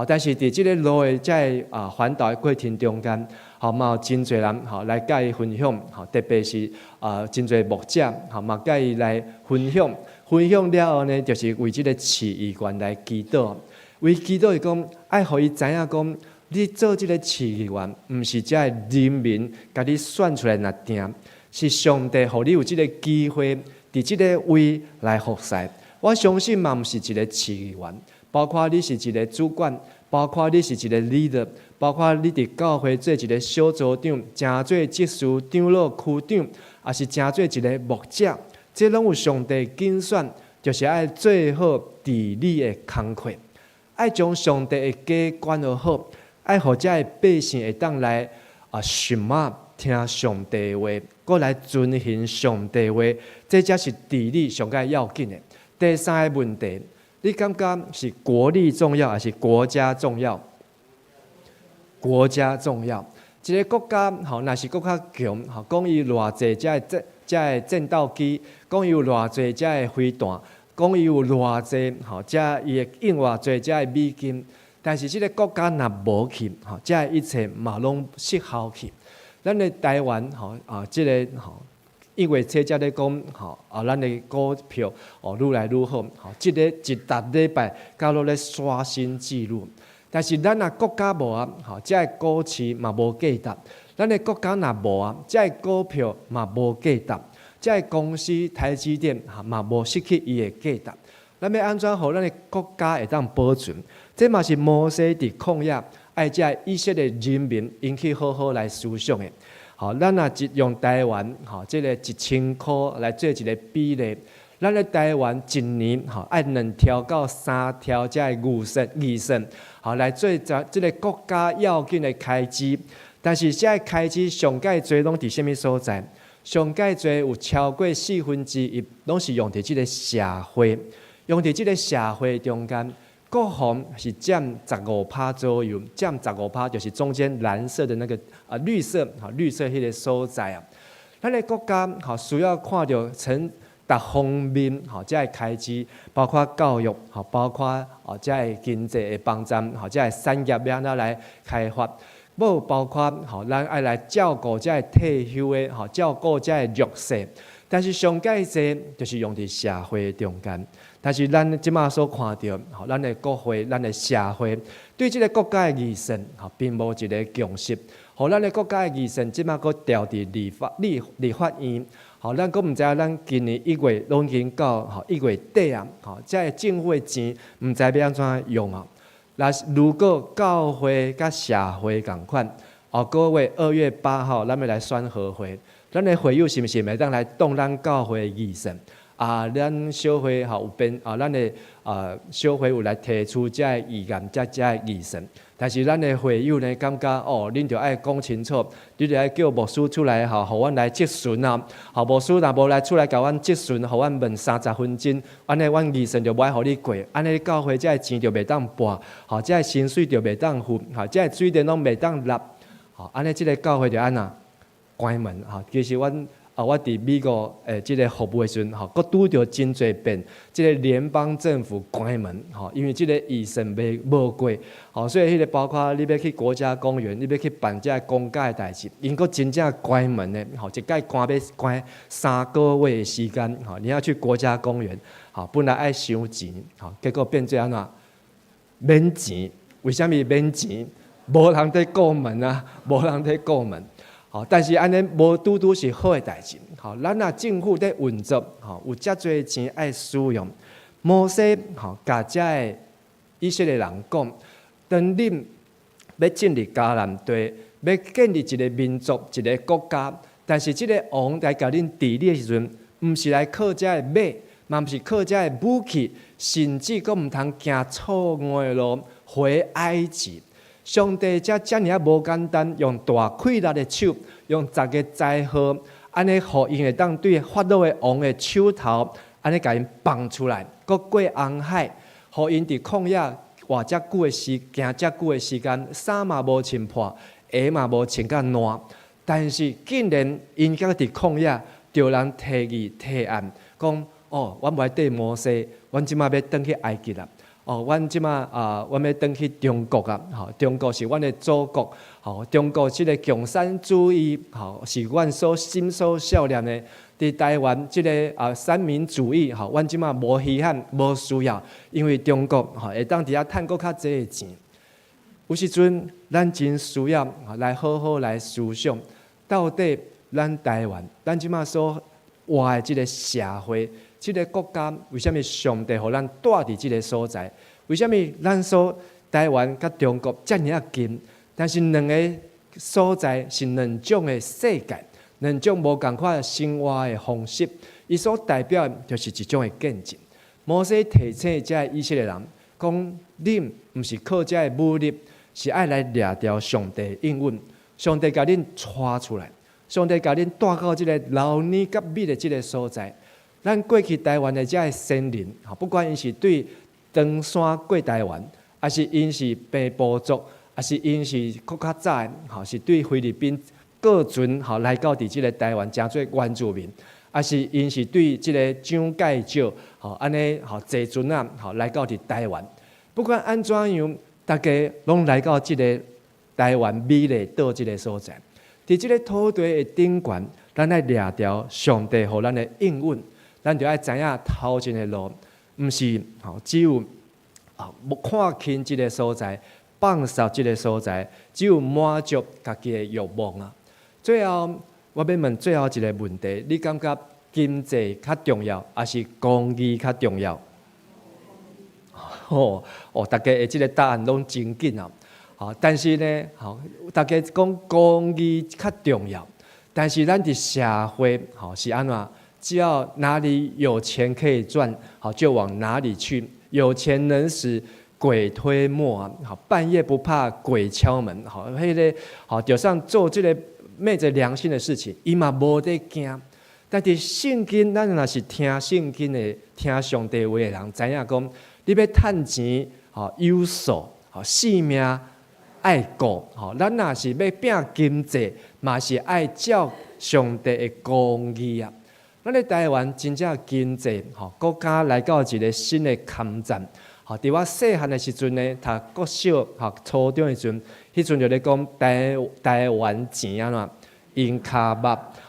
H: 但是伫即个路的遮个环岛的过程中间，嘛有真侪人来甲伊分享，特别是真侪牧者，嘛甲伊来分享了后呢，就是为即个市议员来祈祷。为祈祷是讲，爱互伊知影讲，你做这个市议员，毋是只人民甲你选出来那定，是上帝互你有这个机会，伫这个位来服侍。我相信嘛，毋是一个市议员，包括你是一个主管，包括你是一个 leader， 包括你伫教会做一个小组长，正做执事长老、区长，也是正做一个牧者，这拢有上帝拣选，就是爱做好治理的工课，爱将上帝的家管好好，爱互遮的百姓会当来信听上帝的话，搁来遵行上帝的话，这才是治理上该要紧的。第三个问题，你感觉是国力重要，还是国家重要？国家重要。一个国家吼，若是国较强，吼，讲伊偌济遮的战斗机，讲伊有偌济遮的飞弹，讲伊有偌济吼，遮伊会用偌济遮的美金。但是即个国家若无去，吼，遮一切嘛拢失效去。咱的台湾吼即个吼。因为车才咧讲，吼咱的股票愈来愈好，吼，即个一达礼拜到落咧刷新纪录。但是咱若国家无啊，吼，即个股市嘛无价值；咱的国家若无啊，即个股票嘛无价值；即个公司台积电嘛无失去伊的价值。咱要安怎互咱的国家会当保存？这嘛是摩西伫旷野爱遮以色列人民引起好好来思想的。好，咱若用台湾，吼，即个1000块来做一个比例，咱咧台湾一年，吼，爱2条到3条遮个预算，好来做即个国家要紧的开支。但是遮个开支上介侪拢伫啥物所在？上介侪有超过1/4，拢是用伫即个社会，用伫即个社会中间。国防是占15%左右，占15%就是中间蓝色的那个绿色，绿色迄个所在啊。咱个国家需要看到从各方面这个开支，包括教育，包括这个经济的帮助，这个产业要安怎来开发，无包括咱爱来照顾这个退休的，照顾这个弱势。但是上介济就是用伫社会中间。但是咱即马所看到，咱的国会、咱的社会对这个国家的议程，并无一个共识。互咱的国家的议程即马佫调伫立法院，咱佫毋知影咱今年1月拢已经到1月底啊，这个政府的钱毋知要安怎用啊？如果教会甲社会共款，后个月2月8号，咱要来选和会，咱的会友是毋是会当来动咱教会的议程？咱小会有变咱的小会有来提出这个意见，这个议程。但是咱的会友呢，感觉恁着爱讲清楚，你着爱叫牧师出来互阮来质询啊。牧师若无来出来甲阮质询，互阮问30分钟，安尼阮议程着无爱互你过，安尼教会这个钱着袂当拨，这个薪水着袂当付，这个水电拢袂当纳，安尼这个教会着安那关门其实我伫美国即个服务的时阵，佫拄着真侪遍，即个联邦政府关门，因为即个预算无过，所以迄个包括你要去国家公园，你要去办这公家的代志，因佫真正关门的，一届关要关3个月的时间，你要去国家公园，本来爱收钱，结果变做安怎免钱？为什么免钱？无人在顾门啊，无人在顾门。但是安尼无拄拄是好的代志。咱若政府在运作，有遮侪钱爱使用。摩西甲遮个以色列人讲，当恁要进入迦南地，要建立一个民族、一个国家，但是即个王来甲恁治理的时阵，毋是来靠遮个马，嘛毋是靠遮个武器，甚至佫毋通行错误的路回埃及。上帝遮尔无简单，用大溃力的手，用10个灾祸，安尼互因会当对法老的王的手头，安尼甲因放出来，佮过红海，互因伫旷野活遮久的时，行遮久的时间，衫嘛无穿破，鞋嘛无穿甲烂，但是竟然因甲伫旷野，着人提案，讲阮无爱缀摩西，阮即马要转去埃及啦。阮即马阮要转去中国啊！中国是阮的祖国，中国即个共产主义，是阮所心所少念的。伫台湾即个三民主义，阮即马无稀罕，无需要，因为中国会当伫遐趁佫较济的钱。有时阵咱真需要来好好来思想，到底咱台湾，咱即马所活的即个社会，即个国家，为什么上帝互咱住伫即个所在？为什么咱所台湾甲中国遮尔啊近？但是两个所在是两种的世界，两种无共款生活的方式。伊所代表的就是一种的见证。摩西提醒遮以色列人，讲恁毋是靠遮的武力，是爱来掠掉上帝的应允。上帝甲恁带出来，上帝甲恁带到即个老年甲密的即个所在。咱过去台湾的遮的先人，不管因是对登山过台湾，还是因是平埔族，还是因是更较早的，是对菲律宾各船来到伫即个台湾，诚做原住民。还是因是对即个蒋介石安尼坐船啊来到伫台湾，不管安怎样，大家拢来到即个台湾美丽岛即个所在。伫即个土地的顶悬，咱来掠掉上帝互咱的应允，咱就要知影头前的路，毋是只有看轻即个所在，放杀即个所在，只有满足家己的欲望啊。最后，我要问最后一个问题：你感觉经济较重要，还是公义较重要？大家的这个答案拢真紧啊！但是呢，大家讲公义较重要，但是咱的社会是安怎？只要哪里有钱可以赚，就往哪里去。有钱能使鬼推磨啊！半夜不怕鬼敲门。迄个就上做这个昧着良心的事情，伊嘛无得惊。但是圣经，咱若是听圣经的、听上帝话的人，知影讲，你要趁钱，有数，性命爱顾，咱若是要拼经济，嘛是爱照上帝的公义啊。咱咧台湾真正经济，国家来到一个新的坎站。伫我细汉的时阵呢，读国小、初中的时阵，迄阵就咧讲台湾钱安怎因卡目。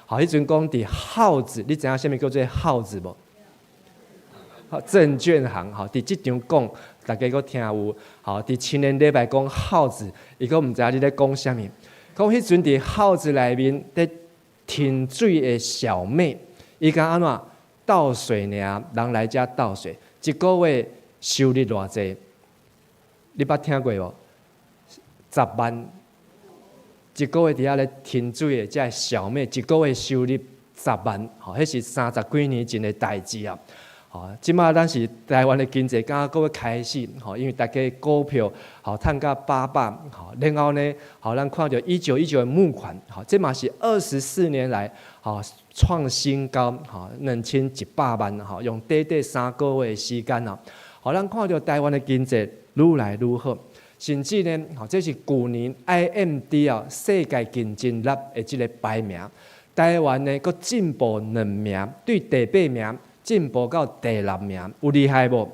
H: 迄阵讲伫号子，你知影啥物叫做号子无？证券行，伫即场讲，大家阁听有。伫青年礼拜讲号子，伊阁毋知影你咧讲啥物。讲迄阵伫号子内面咧停水的小妹，伊讲安怎倒水尔，人来遮倒水，一个月收入偌济？你捌听过无？10万。一个月伫遐咧停水的，这小妹一个月收入10万，迄是30几年前的代志啊！即马咱是台湾的经济，刚刚搁要开始，因为大家股票趁到800，然后呢，咱看到1919的募款，这嘛是24年来创新高，2100万，用短3个月的时间啊，咱看到台湾的经济愈来愈好。甚至呢，这是去年 IMD 世界竞争力的这个排名，台湾呢佫进步2名，对第8名进步到第6名，有厉害无？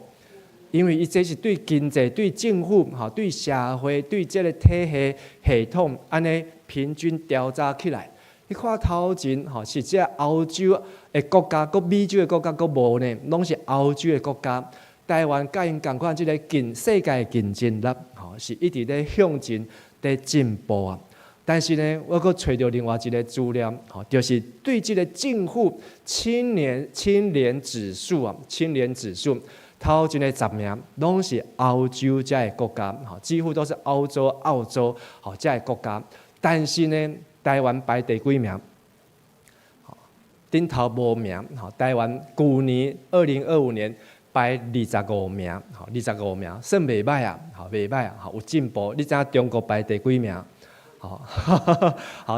H: 因为伊这是对经济、对政府、对社会、对这个体系系统安尼平均调查起来，你看头前是这欧洲的国家，佮美洲的国家佮无呢，拢是欧洲的国家。台湾甲因共款，即个世界竞争力，是一直咧向前咧进步啊。但是呢，我阁找到另外一个资料，就是对即个政府青年指数啊，青年指数头前的10名拢是欧洲遮的国家，几乎都是欧洲、澳洲遮的国家。但是呢，台湾排第几名？顶头无名。台湾去年2025年。排25名，25名，算袂歹啊，袂歹啊，有进步。你知影中国排第几名？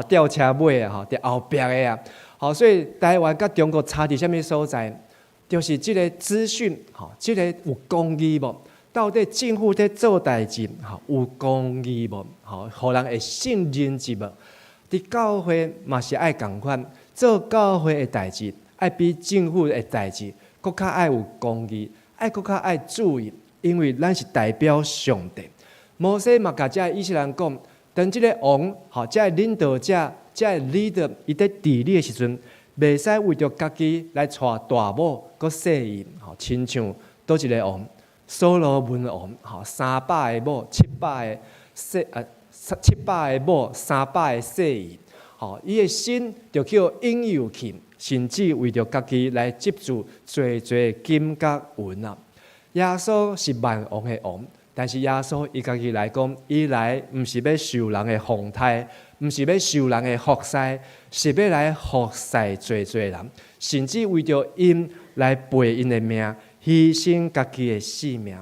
H: 吊车尾啊，伫后壁的啊，所以台湾甲中国差伫啥物所在？就是即个资讯，即个有公义无？到底政府在做代志，有公义无？互人会信任之无？伫教会嘛是爱共款，做教会的代志，爱比政府的代志。更较爱有公义，更较爱注意，因为咱是代表上帝。摩西嘛甲遮以色列人讲，当即个王，遮个领导者，遮个 leader， 伊在治理的时阵，袂使为着家己来带大某，佮细伊，亲像倒一个王，所罗门王，300个某，700个， 700个某，300个细姨，吼，伊的心就叫引诱去，甚至为着家己来接住最金甲银啊。耶稣是万王的王，但是耶稣伊家己来讲，伊来毋是要受人的奉待，毋是要受人的服侍，是要来服侍最人，甚至为着因来赔因的命，牺牲家己的性命。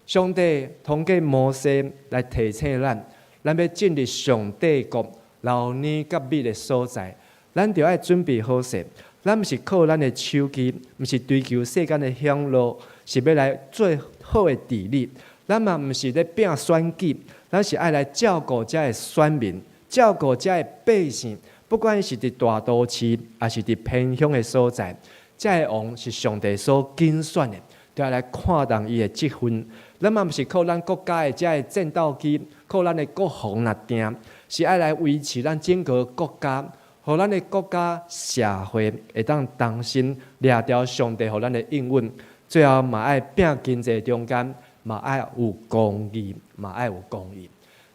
H: 上帝通过摩西来提醒咱，咱要进入上帝国老年甲美的所在，咱就要准备好势。咱毋是靠咱的手机，毋是追求世间的享乐，是要来最好的治理。咱嘛毋是咧拼选举，咱是爱来照顾遮的选民，照顾遮的百姓。不管是伫大都市，还是伫偏乡的所在，遮的王是上帝所拣选的，就要来看重伊的积分。咱嘛毋是靠咱国家的遮的战斗机，靠咱的国防来定，是爱来维持咱整个国家。互咱的国家社会会当当心掠着上帝互咱的应允，最后嘛爱拼经济中间，嘛爱有公义，嘛爱有公义。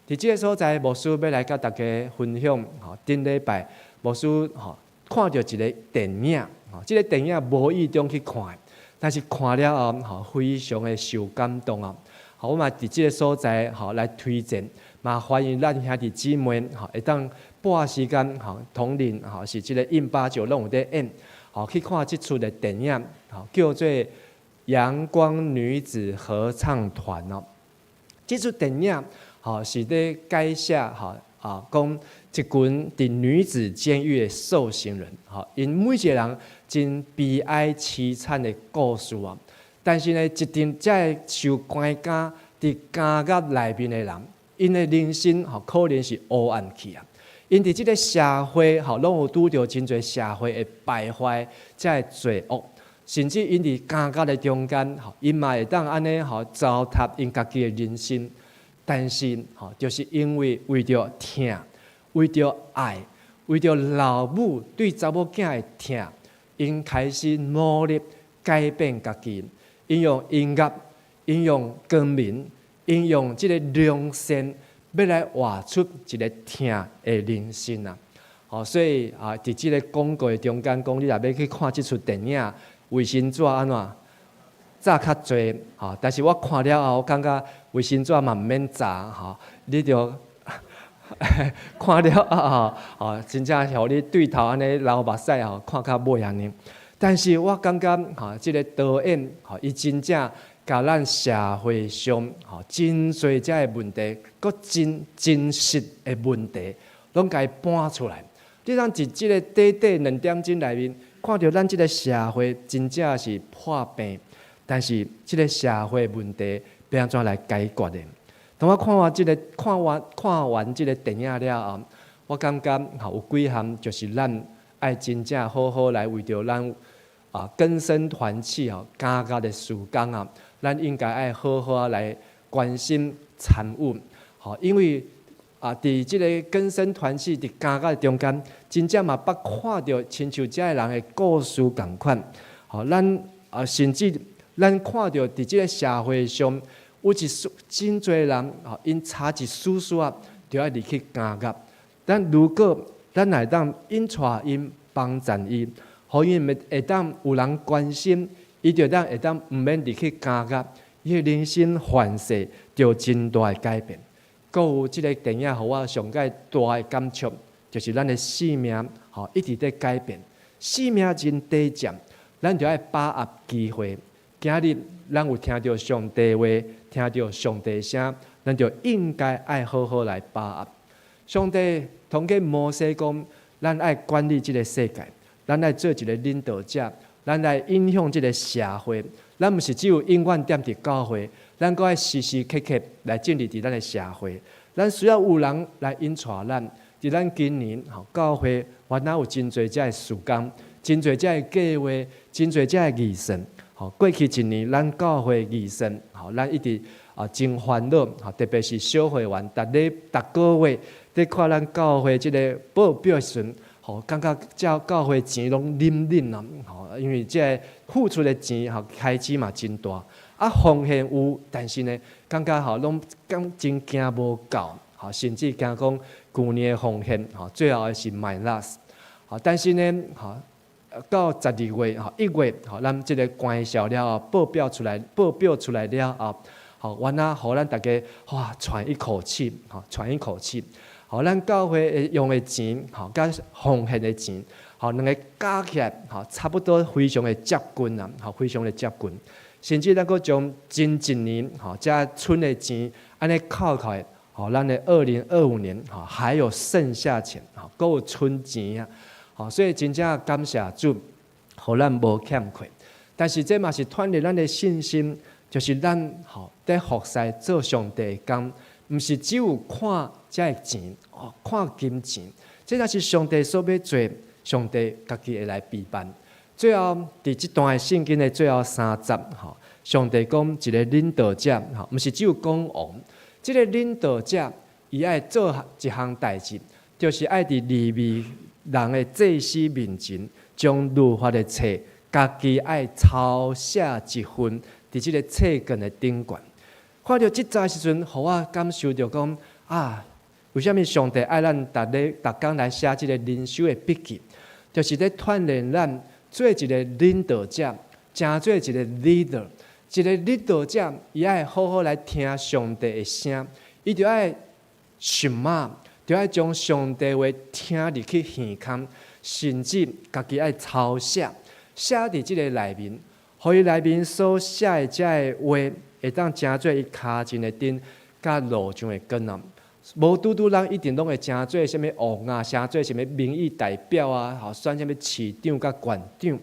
H: 伫即个所在，牧师要来甲大家分享。顶礼拜牧师看到一个电影，即个电影无意中去看，但是看了后非常的受感动啊！我嘛伫即个所在来推荐，嘛欢迎咱兄弟姊妹会当。半时间同龄是即个印巴酒拢有在演，去看即出的电影，叫做《阳光女子合唱团》哦。即出电影是咧介绍讲一群伫女子监狱的受刑人，因每一个人真悲哀凄惨的故事啊。但是呢，一定在受关监伫监狱内面的人，因的人生可能是黑暗去啊。因伫即个社会，拢有拄着真侪社会的败坏，才会罪恶，甚至因伫监狱的中间，因嘛会当安尼糟蹋因家己的人生。但是，就是因为为着疼，为着爱，为着老母对查某囝的疼，因开始努力改变家己，因用音乐，因用光明，因用即个良善。要来活出一个疼的人生啊！所以伫即个广告中间讲，你若要去看即出电影，卫生纸安怎炸较济但是我看了后，我感觉卫生纸嘛毋免炸你着看了后真正互你对头安尼流目屎看较尾安尼。但是我感觉即个导演伊真正。甲咱社会上真侪遮的问题，佮真实的问题，拢甲伊搬出来。你通伫即个短2点钟内面，看到咱即个社会真正是破病，但是即个社会问题要安怎来解决的？当我看完即个电影了后，我感觉有几项就是咱爱真正好好来为着咱根生团契家家的事工啊。咱应该爱好好来关心参与，因为伫即个根生团契伫家家中间，真正嘛捌看到亲像遮个人的故事共款，咱甚至咱看到伫即个社会上，有真侪人因差一丝丝就要离去监狱。但如果咱来当引带因帮助伊，互因会当有人关心。伊就会当毋免离去监狱，伊的人生范式就真大的改变。搁有即个电影，互我上界大的感触，就是咱的生命一直在改变。生命真短暂，咱就要把握机会。今日咱有听到上帝话，听到上帝声，咱就应该爱好好来把握。上帝通过摩西讲，咱爱管理即个世界，咱爱做一个领导者。咱来影响这个社会，咱毋是只有永远踮伫教会，咱搁爱时时刻刻来建立伫咱的社会。咱需要有人来引带咱。伫咱今年教会原来有真侪遮的事工，真侪遮的计划，真侪遮的仪式。过去一年，咱教会仪式，咱一直真烦恼，特别是小会员，逐个月在看咱教会即个报表时，感觉教会钱拢啉啊，因为这付出的钱开支嘛真大，奉献有，但是呢，感觉拢真惊无够，甚至惊讲旧年的奉献最后是 minus， 但是呢，到12月1月，咱这个关销了报表出来了后，原来互咱大家喘一口气，喘一口气。咱教会会用的钱，甲奉献的钱，两个加起来，差不多非常的接近啦，非常的接近。甚至咱阁将前一年，这存的钱，安尼扣起来，咱的2025年，还有剩下钱，阁有存钱啊，所以真正感谢主，互咱无欠亏。但是这嘛是锻炼咱的信心，就是咱在服侍做上帝的工，毋是只有看这个钱，看金钱，这才是上帝所要做，上帝家己会来陪伴。最后，伫这段圣经的最后3节，上帝讲一个领导者，毋是只有讲王，这个领导者，伊爱做一项代志，就是爱伫利未人的祭司面前，将律法的册，家己爱抄写一份，伫这个册卷的顶悬。看到这节的时阵，互我感受到讲为什么上帝爱咱逐工来写这个灵修的笔记，就是咧锻炼咱做一个领导者，成做一个 leader。一个领导者，伊爱好好来听上帝的声，伊就爱信嘛，就爱将上帝话听入去耳孔，甚至家己爱抄写伫即个内面，互伊内面所写的这个话，会当成做伊骹前的灯，甲路上的光啊。无拄人一定拢会成做什么王啊，成做什么民意代表啊，选什么市长甲县长。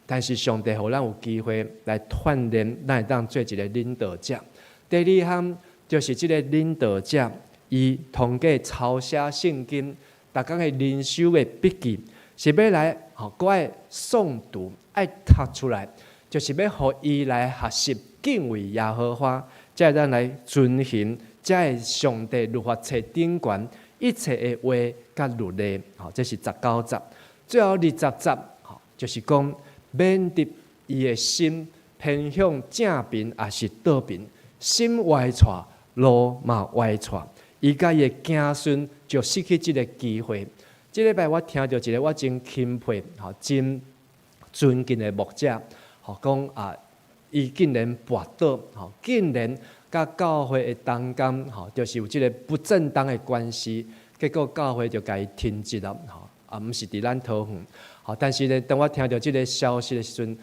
H: 但是上帝互咱有机会来锻炼，咱会当做一个领导者。第二项就是这个领导者，伊通过抄写圣经，逐工的灵修的笔记，是要来搁爱诵读，爱读出来，就是要互伊来学习敬畏耶和华，才会咱来遵行，才会上帝律法册顶悬一切的话甲律例。这是19节，最后20节，就是讲。免得伊的心偏向正边，也是倒边，心歪错，路嘛歪错，伊甲伊的子孙就失去这个机会。这礼拜我听到一个我真钦佩、真尊敬的牧者，讲伊竟然跋倒，竟然甲教会的同工，就是有这个不正当的关系，结果教会就甲伊停职了，毋是伫咱桃园。但是呢，当我听到这个消息的时阵，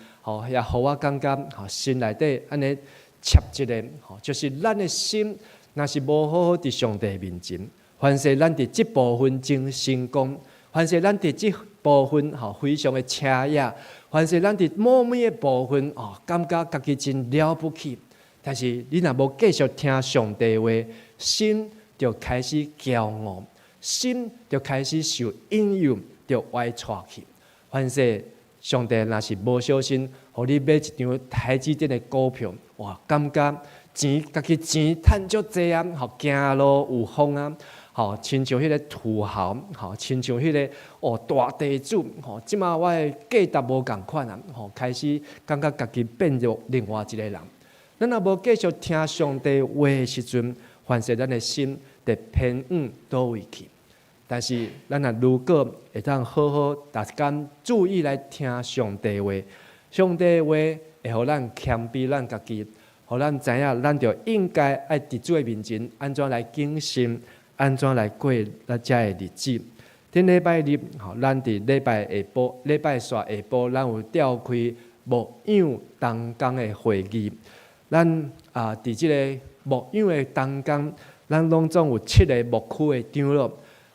H: 也互我感觉，心内底安尼插一个，就是咱的心，若是无好好伫上帝面前，凡是咱伫这部分真成功，凡是咱伫这部分非常的车野，凡是咱伫某每的部分感觉家己真了不起，但是你若无继续听上帝话，心就开始骄傲，心就开始受引诱，就歪错去。凡是上帝若是无小心，互你买一张台积电的股票，哇，感觉钱家己钱趁足济啊，行路有风啊，亲像迄个土豪，亲像迄个大地主，即马我的价值无共款啊，开始感觉家己变作另外一个人。咱若无继续听上帝话的时阵，凡是咱的心得偏往倒位去。但是，咱如果会当好好逐工注意来听上帝话，上帝话会互咱谦卑咱家己，互咱知影，咱就应该爱伫主的面前安怎来敬心，安怎来过咱遮的日子。顶礼拜日，咱伫礼拜下晡、礼拜煞下晡，咱有召开牧养同工的会议。咱伫即个牧养的同工，咱拢总有7个牧区的长老。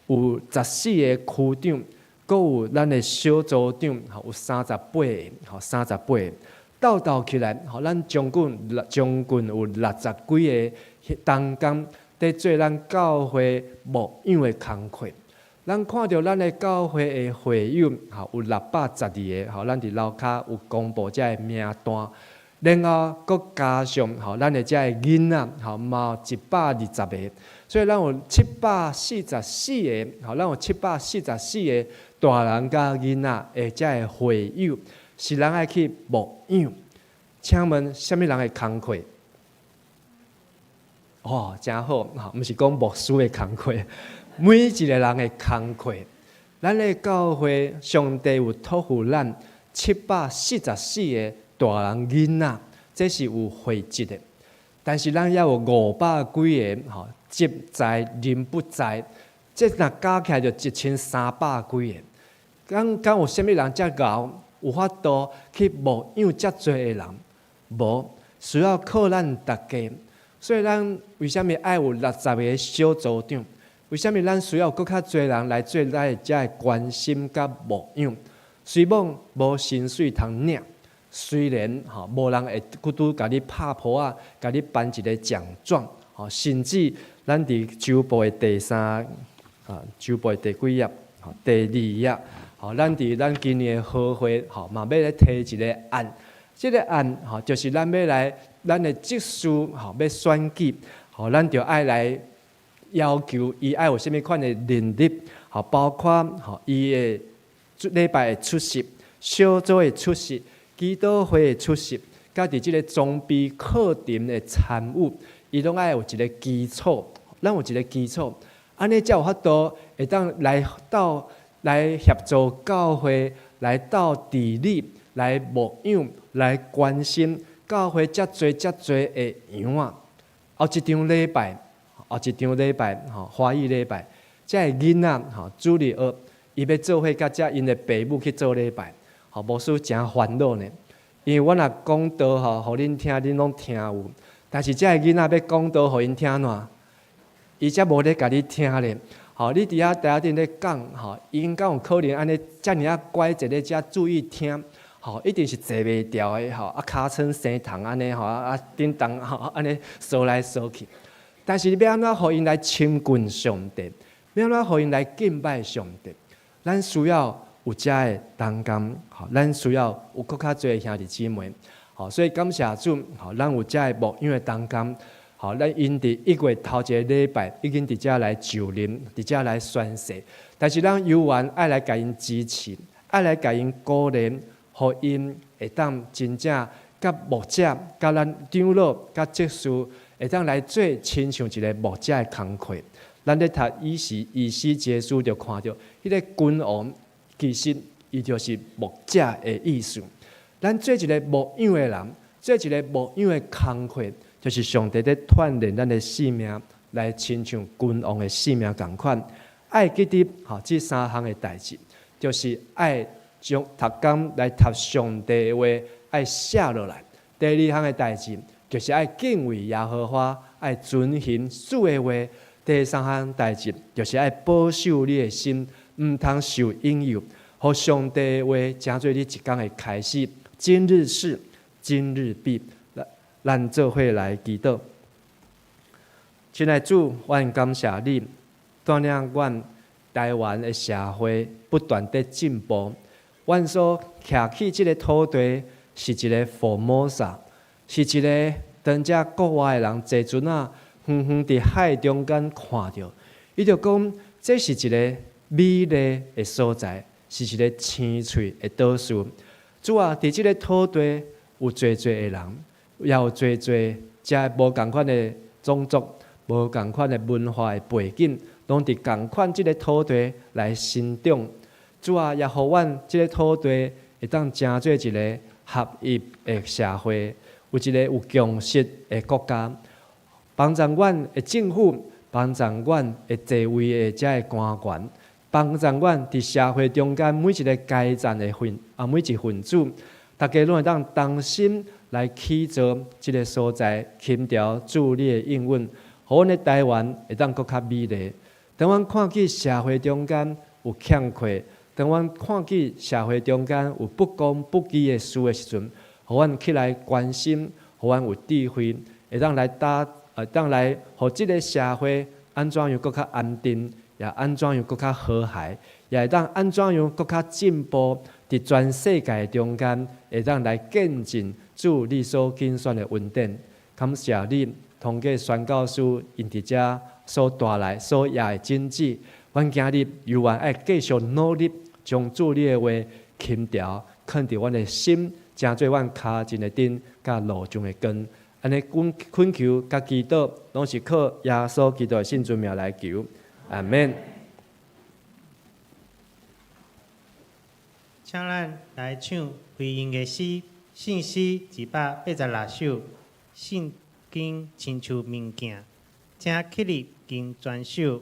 H: 有14个区长，阁有咱的小组长，有38个，38个，斗起来，咱将近有60几个同工，在做咱教会牧养的工作。咱看到咱的教会的会友，有612个，咱伫楼骹有公布这个名单，然后阁加上咱的这个囡仔，嘛120个。所以，咱有744个，咱有744个大人甲囡仔，这会友，是人爱去牧养。请问，什么人的工课？哦，真好，毋是讲牧师的工课，每一个人的工课。咱的教会，上帝有托付咱744个大人囡仔，这是有会籍的。但是咱也有500几个职在人不在，这若加起来就1300几个。敢有啥物人遮贤，有法度去牧养遮济的人？无，需要靠咱大家。所以咱为什么爱有60个小组长？为什么咱需要更较多人来做咱遮的关心甲牧养？虽望无薪水通领，虽然无人会拄甲你拍破啊，甲你颁一个奖状，甚至咱伫周部的第3周部的第几页，第2页，咱伫咱今年的好会，嘛要来提一个案。这个案就是咱要来，咱的职事要选举，咱就爱来要求伊爱有啥物款的能力，包括伊的礼拜的出席、小组的出席、祈祷会的出席，甲伫即个装备课程的参与，伊拢爱有一个基础。咱有一个基础，安尼才有法度会当来协助教会，来到治理。来牧养，来关心教会遮侪的羊啊！后一场礼拜，华语礼拜，遮个囡仔主日学，伊要做伙甲遮因的爸母去做礼拜，牧师真烦恼呢。因为我若讲道互恁听，恁拢听有，但是遮个囡仔要讲道互因听喏，伊则无咧甲你听咧。你伫遐台顶咧讲，因敢有可能安尼遮尔啊乖坐咧遮注意听？一定是坐袂牢的，尻川生虫安尼，叮当安尼扫来扫去。但是要安怎互因来亲近上帝？要安怎互因来敬拜上帝？咱需要有遮的同工，咱需要有更较侪兄弟姊妹。所以感谢主，咱有遮的牧养的同工。咱因伫1月头一个礼拜已经伫遮来就任，伫遮来宣誓。但是咱有缘爱来甲因支持，爱来甲因鼓励。互因会当真正甲牧者、甲咱长老、甲职事会当来做亲像一个牧者的工课。咱咧读以西结书就看到，迄个君王其实伊就是牧者的意思。咱做一个牧养的人，做一个牧养的工课，就是上帝咧锻炼咱的性命，来亲像君王的性命共款。爱记得这3项的代志，就是爱。将读工来读上帝的话，爱写落来。第2项的代志，就是爱敬畏耶和华，爱遵行主的话。第3项代志，就是爱保守你的心，唔通受引诱，互上帝的话成做你一天的开始。今日事，今日毕。咱做伙来祈祷。亲爱的主，阮感谢你，带领阮台湾的社会不断地进步。阮所徛起即个土地是一个佛摩萨，是一个当遮国外的人坐船啊，远远伫海中间看到，伊就讲这是一个美丽的所在，是一个青翠的岛屿。主啊，伫即个土地有侪的人，也有侪遮无共款的种族、无共款的文化的背景，拢伫共款即个土地来生长。主啊，也互阮即个土地会当成做一个合一的社会，有一个有共识的国家，帮助阮的政府，帮助阮的地位的遮的官员，帮助阮伫社会中间每一个阶层的每一分子，大家拢会当同心来起造即个所在，轻调助力的应允，互阮的台湾会当更较美丽。当阮看见社会中间有欠缺。当阮看见社会中间有不公不义的事的时阵，互阮起来关心，互阮有智慧，会当来，互即个社会安怎样更较安定，也安怎样更较和谐，也会当安怎样更较进步，伫全世界中间会当来见证主你所拣选的恩典。感谢你，通过宣教师因伫遮所带来所野的经济，阮今日犹原爱继续努力。将主你的话轻调，放伫阮的心，成做阮骹前的顶，甲路上的根。安尼恳求甲祈祷，拢是靠耶稣基督的圣尊名来求，阿免。
E: 请咱来唱回应的诗，信诗286首，圣经亲像物件，请起立经专首。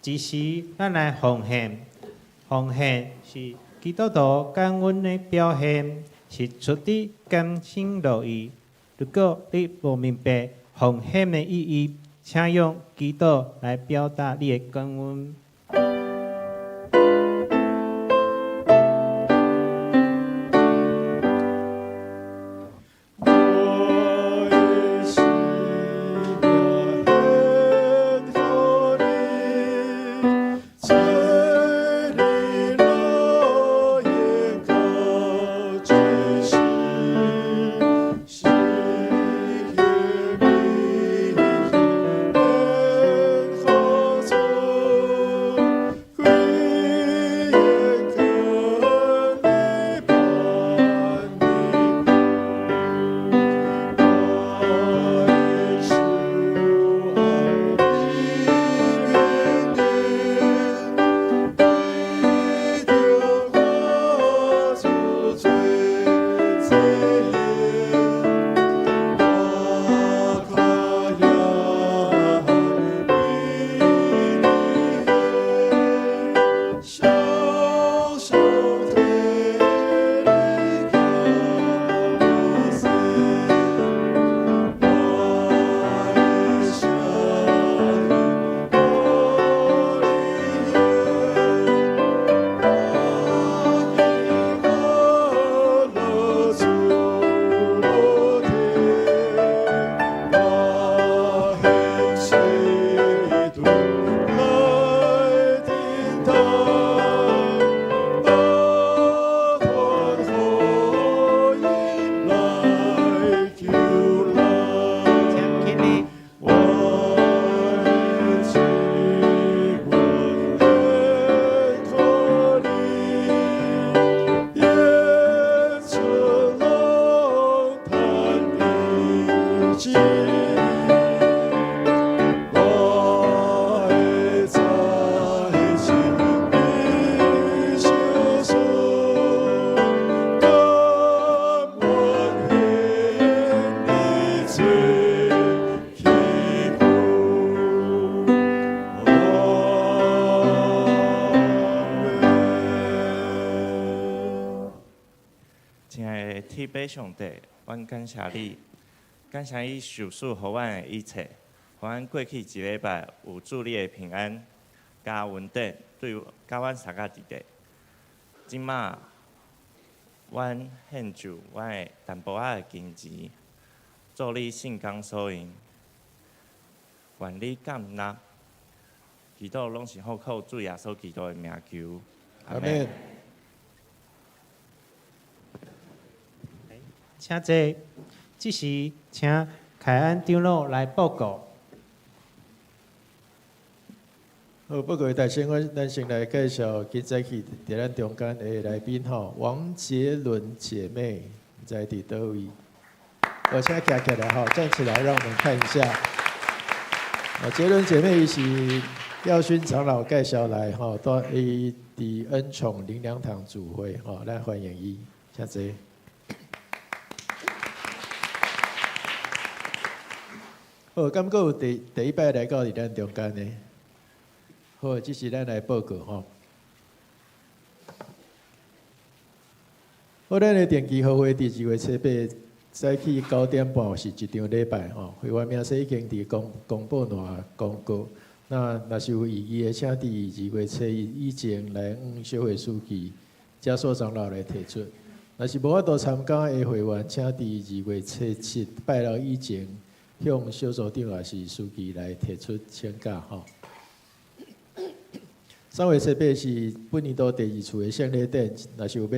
E: 即时，咱来奉献。奉献是基督徒感恩的表现，是出于甘心乐意。如果你无明白奉献的意义，请用基督来表达你的感恩。
R: 天父上帝，阮感谢你，感谢你受赐互阮的一切，互阮过去一礼拜有祝你的平安、加稳定，对甲阮三个伫地。即马，阮献就阮的淡薄仔的金钱，做你圣工所用，愿你感纳，祈祷拢是好靠主耶稣基督的名求。
D: 阿门。
E: 请坐，这时请凯安长老来报告。
D: 好，不过大先咱先来介绍今早起伫咱中间的来宾吼，王杰伦姐妹在伫倒位？我现在站起来哈，站起来，让我们看一下。杰伦姐妹是耀勋长老介绍来哈，到伊伫恩宠灵粮堂主会哈，来欢迎伊，谢谢。好，感觉有第一摆来到伫咱中间呢。好，这是咱来报告吼。好，咱的定期好会伫2月7日早起9点半是一场礼拜吼。会员名册已经伫公布内公告。那若是有异议的，请伫2月7日以前来向小会书记、家属长老来提出。若是无法度参加的会员，请伫2月7日拜六以前向小组长也是书记来提出请假吼。3月7日是本年度第2次的圣礼典，若是有要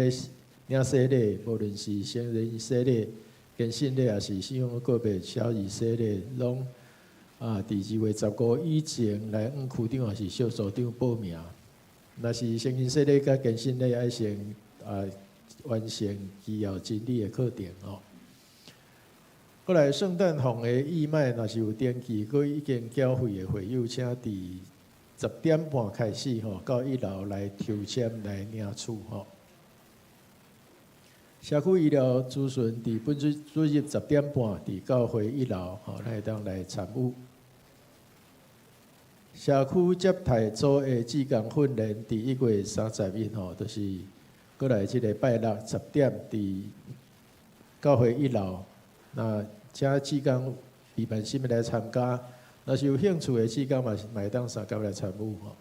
D: 领洗礼，无论是成人洗礼、更新礼，也是信仰个别小儿洗礼，拢伫2月15以前来向区长也是小组长报名。若是成人洗礼甲更新礼，爱先完成基要真理的课程哦。过来圣诞红的义卖，若是有登记，佮已经缴费的会友，请伫10点半开始吼，到1楼来抽签来领取吼。社区医疗咨询伫本主日10点半伫教会1楼吼，来当来参与。社区接待组的志工训练伫1月30日吼，就是过来即个拜六10点伫教会1楼，那请志工备办心来参加。若是有兴趣的志工嘛，会当参加来参与吼。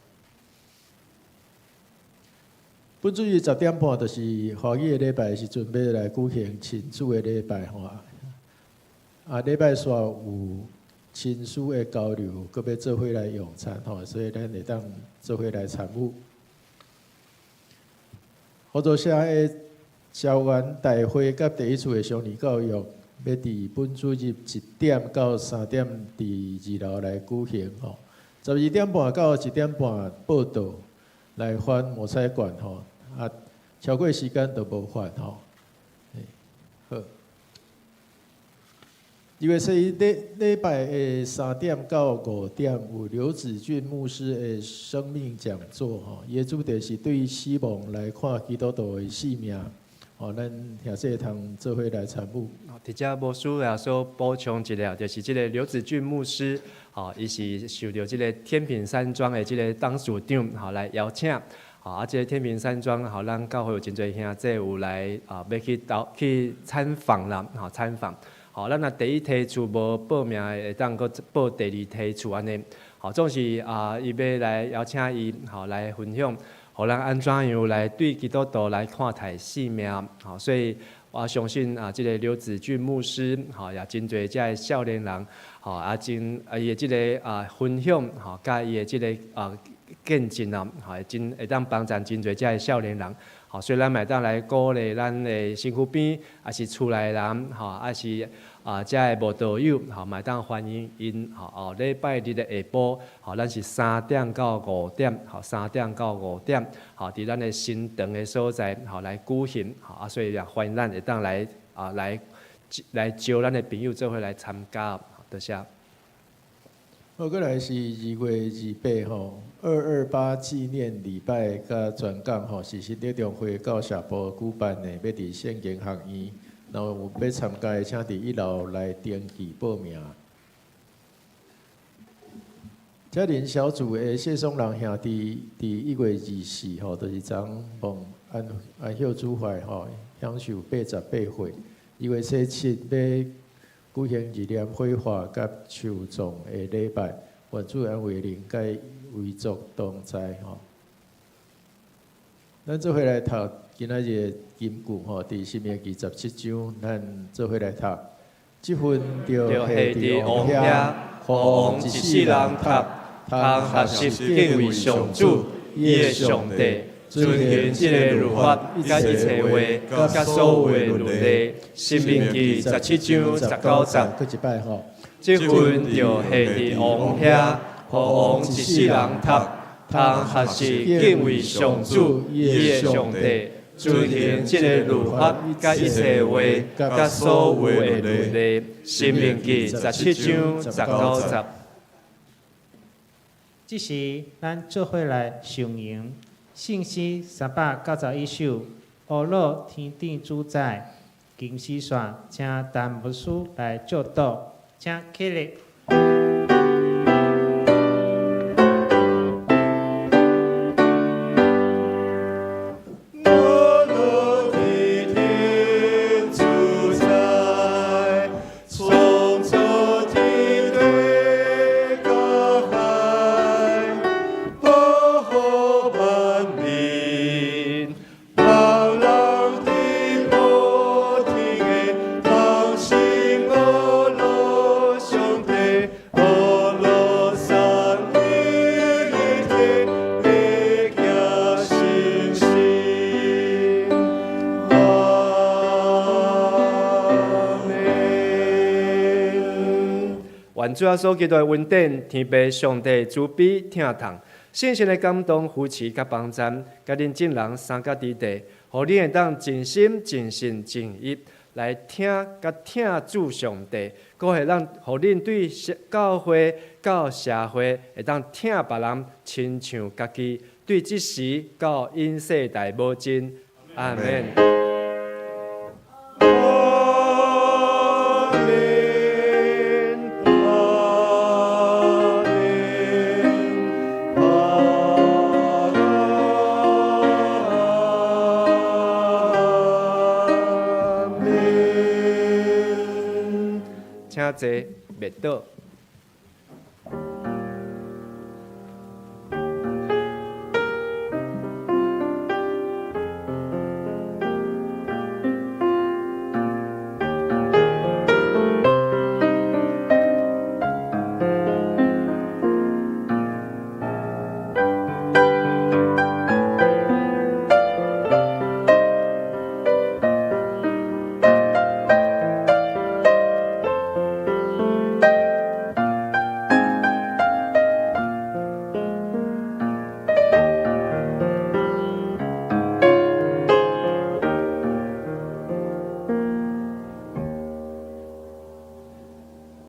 D: 本主日10点半，就是华语的礼拜，是准备来举行亲子的礼拜吼。礼拜煞有亲子的交流，搁要做伙来用餐吼，所以咱会当做伙来参与。合作社的校园大会甲第1次的双语教育。要伫本主日1点到3点伫2楼来举行吼，12点半到1点半报道来翻摸彩馆吼，超过时间就无翻吼。好，2月7日礼拜的3点到5点有刘子俊牧师的生命讲座吼，伊的主题是对死亡来看基督徒的性命。咱兄弟通做伙来参与。
H: 伫遮无需要说补充一下，就是即个刘子俊牧师，伊是受到即个天平山庄的即个董事长来邀请，即个天平山庄咱教会有真侪兄弟有来要去参访啦，参访。咱若第一梯次无报名的，会当搁报第2梯次安尼。总是伊要来邀请伊来分享。互咱安怎样来对基督徒来看待生命？所以我相信即个刘子俊牧师，也真侪遮个少年人，伊的即个分享，甲伊的即个见证真会当帮助真侪遮个少年人。所以咱会当来鼓励咱的身躯边，也是厝内人，也是遮个无道友，会当欢迎因，礼拜日的下晡，咱是3点到5点，3点到5点，伫咱的新堂的所在，来举行，所以也欢迎咱会当来来招咱的朋友做伙来参加，多谢。
D: 好，过来是2月28号228纪念礼拜甲专讲吼，是新德中会教社部举办的，要伫圣经学院，然后有要参加的，请伫1楼来登记报名。家庭小组的谢松仁兄弟伫1月24号，就是昨望安孝主怀吼，享受88岁。2月17要举行纪念火化甲树葬的礼拜，愿主安慰灵甲遗族同在吼。咱做伙来读今仔日的金句吼，第10面27章，咱做伙来读。这份着下伫王遐，互王一世人读，
H: 通学习敬畏上主，伊的上帝，遵行这个律法，甲一切话，甲所有的律例。申命记17章19节。
D: 搁一摆吼。
H: 这份就下伫王遐，互王一世人读，通学习敬畏上主，伊的上帝。遵行这个律法，甲一切话，甲所有的律例。申命记17章19节。
E: 这时，咱做伙来上营信息391首，乌鲁天顶主宰，经时线，请陈牧师来教导，请起立。
H: 愿主耶稣基督的恩典，天父上帝慈悲疼痛，圣神的感动扶持甲帮赞，甲恁众人三甲伫地，互恁会当尽心尽性尽意来听甲听主上帝，搁会让互恁对教会、到社会会当听别人亲像家己，对即时到因世代无尽。阿门。请坐，别倒。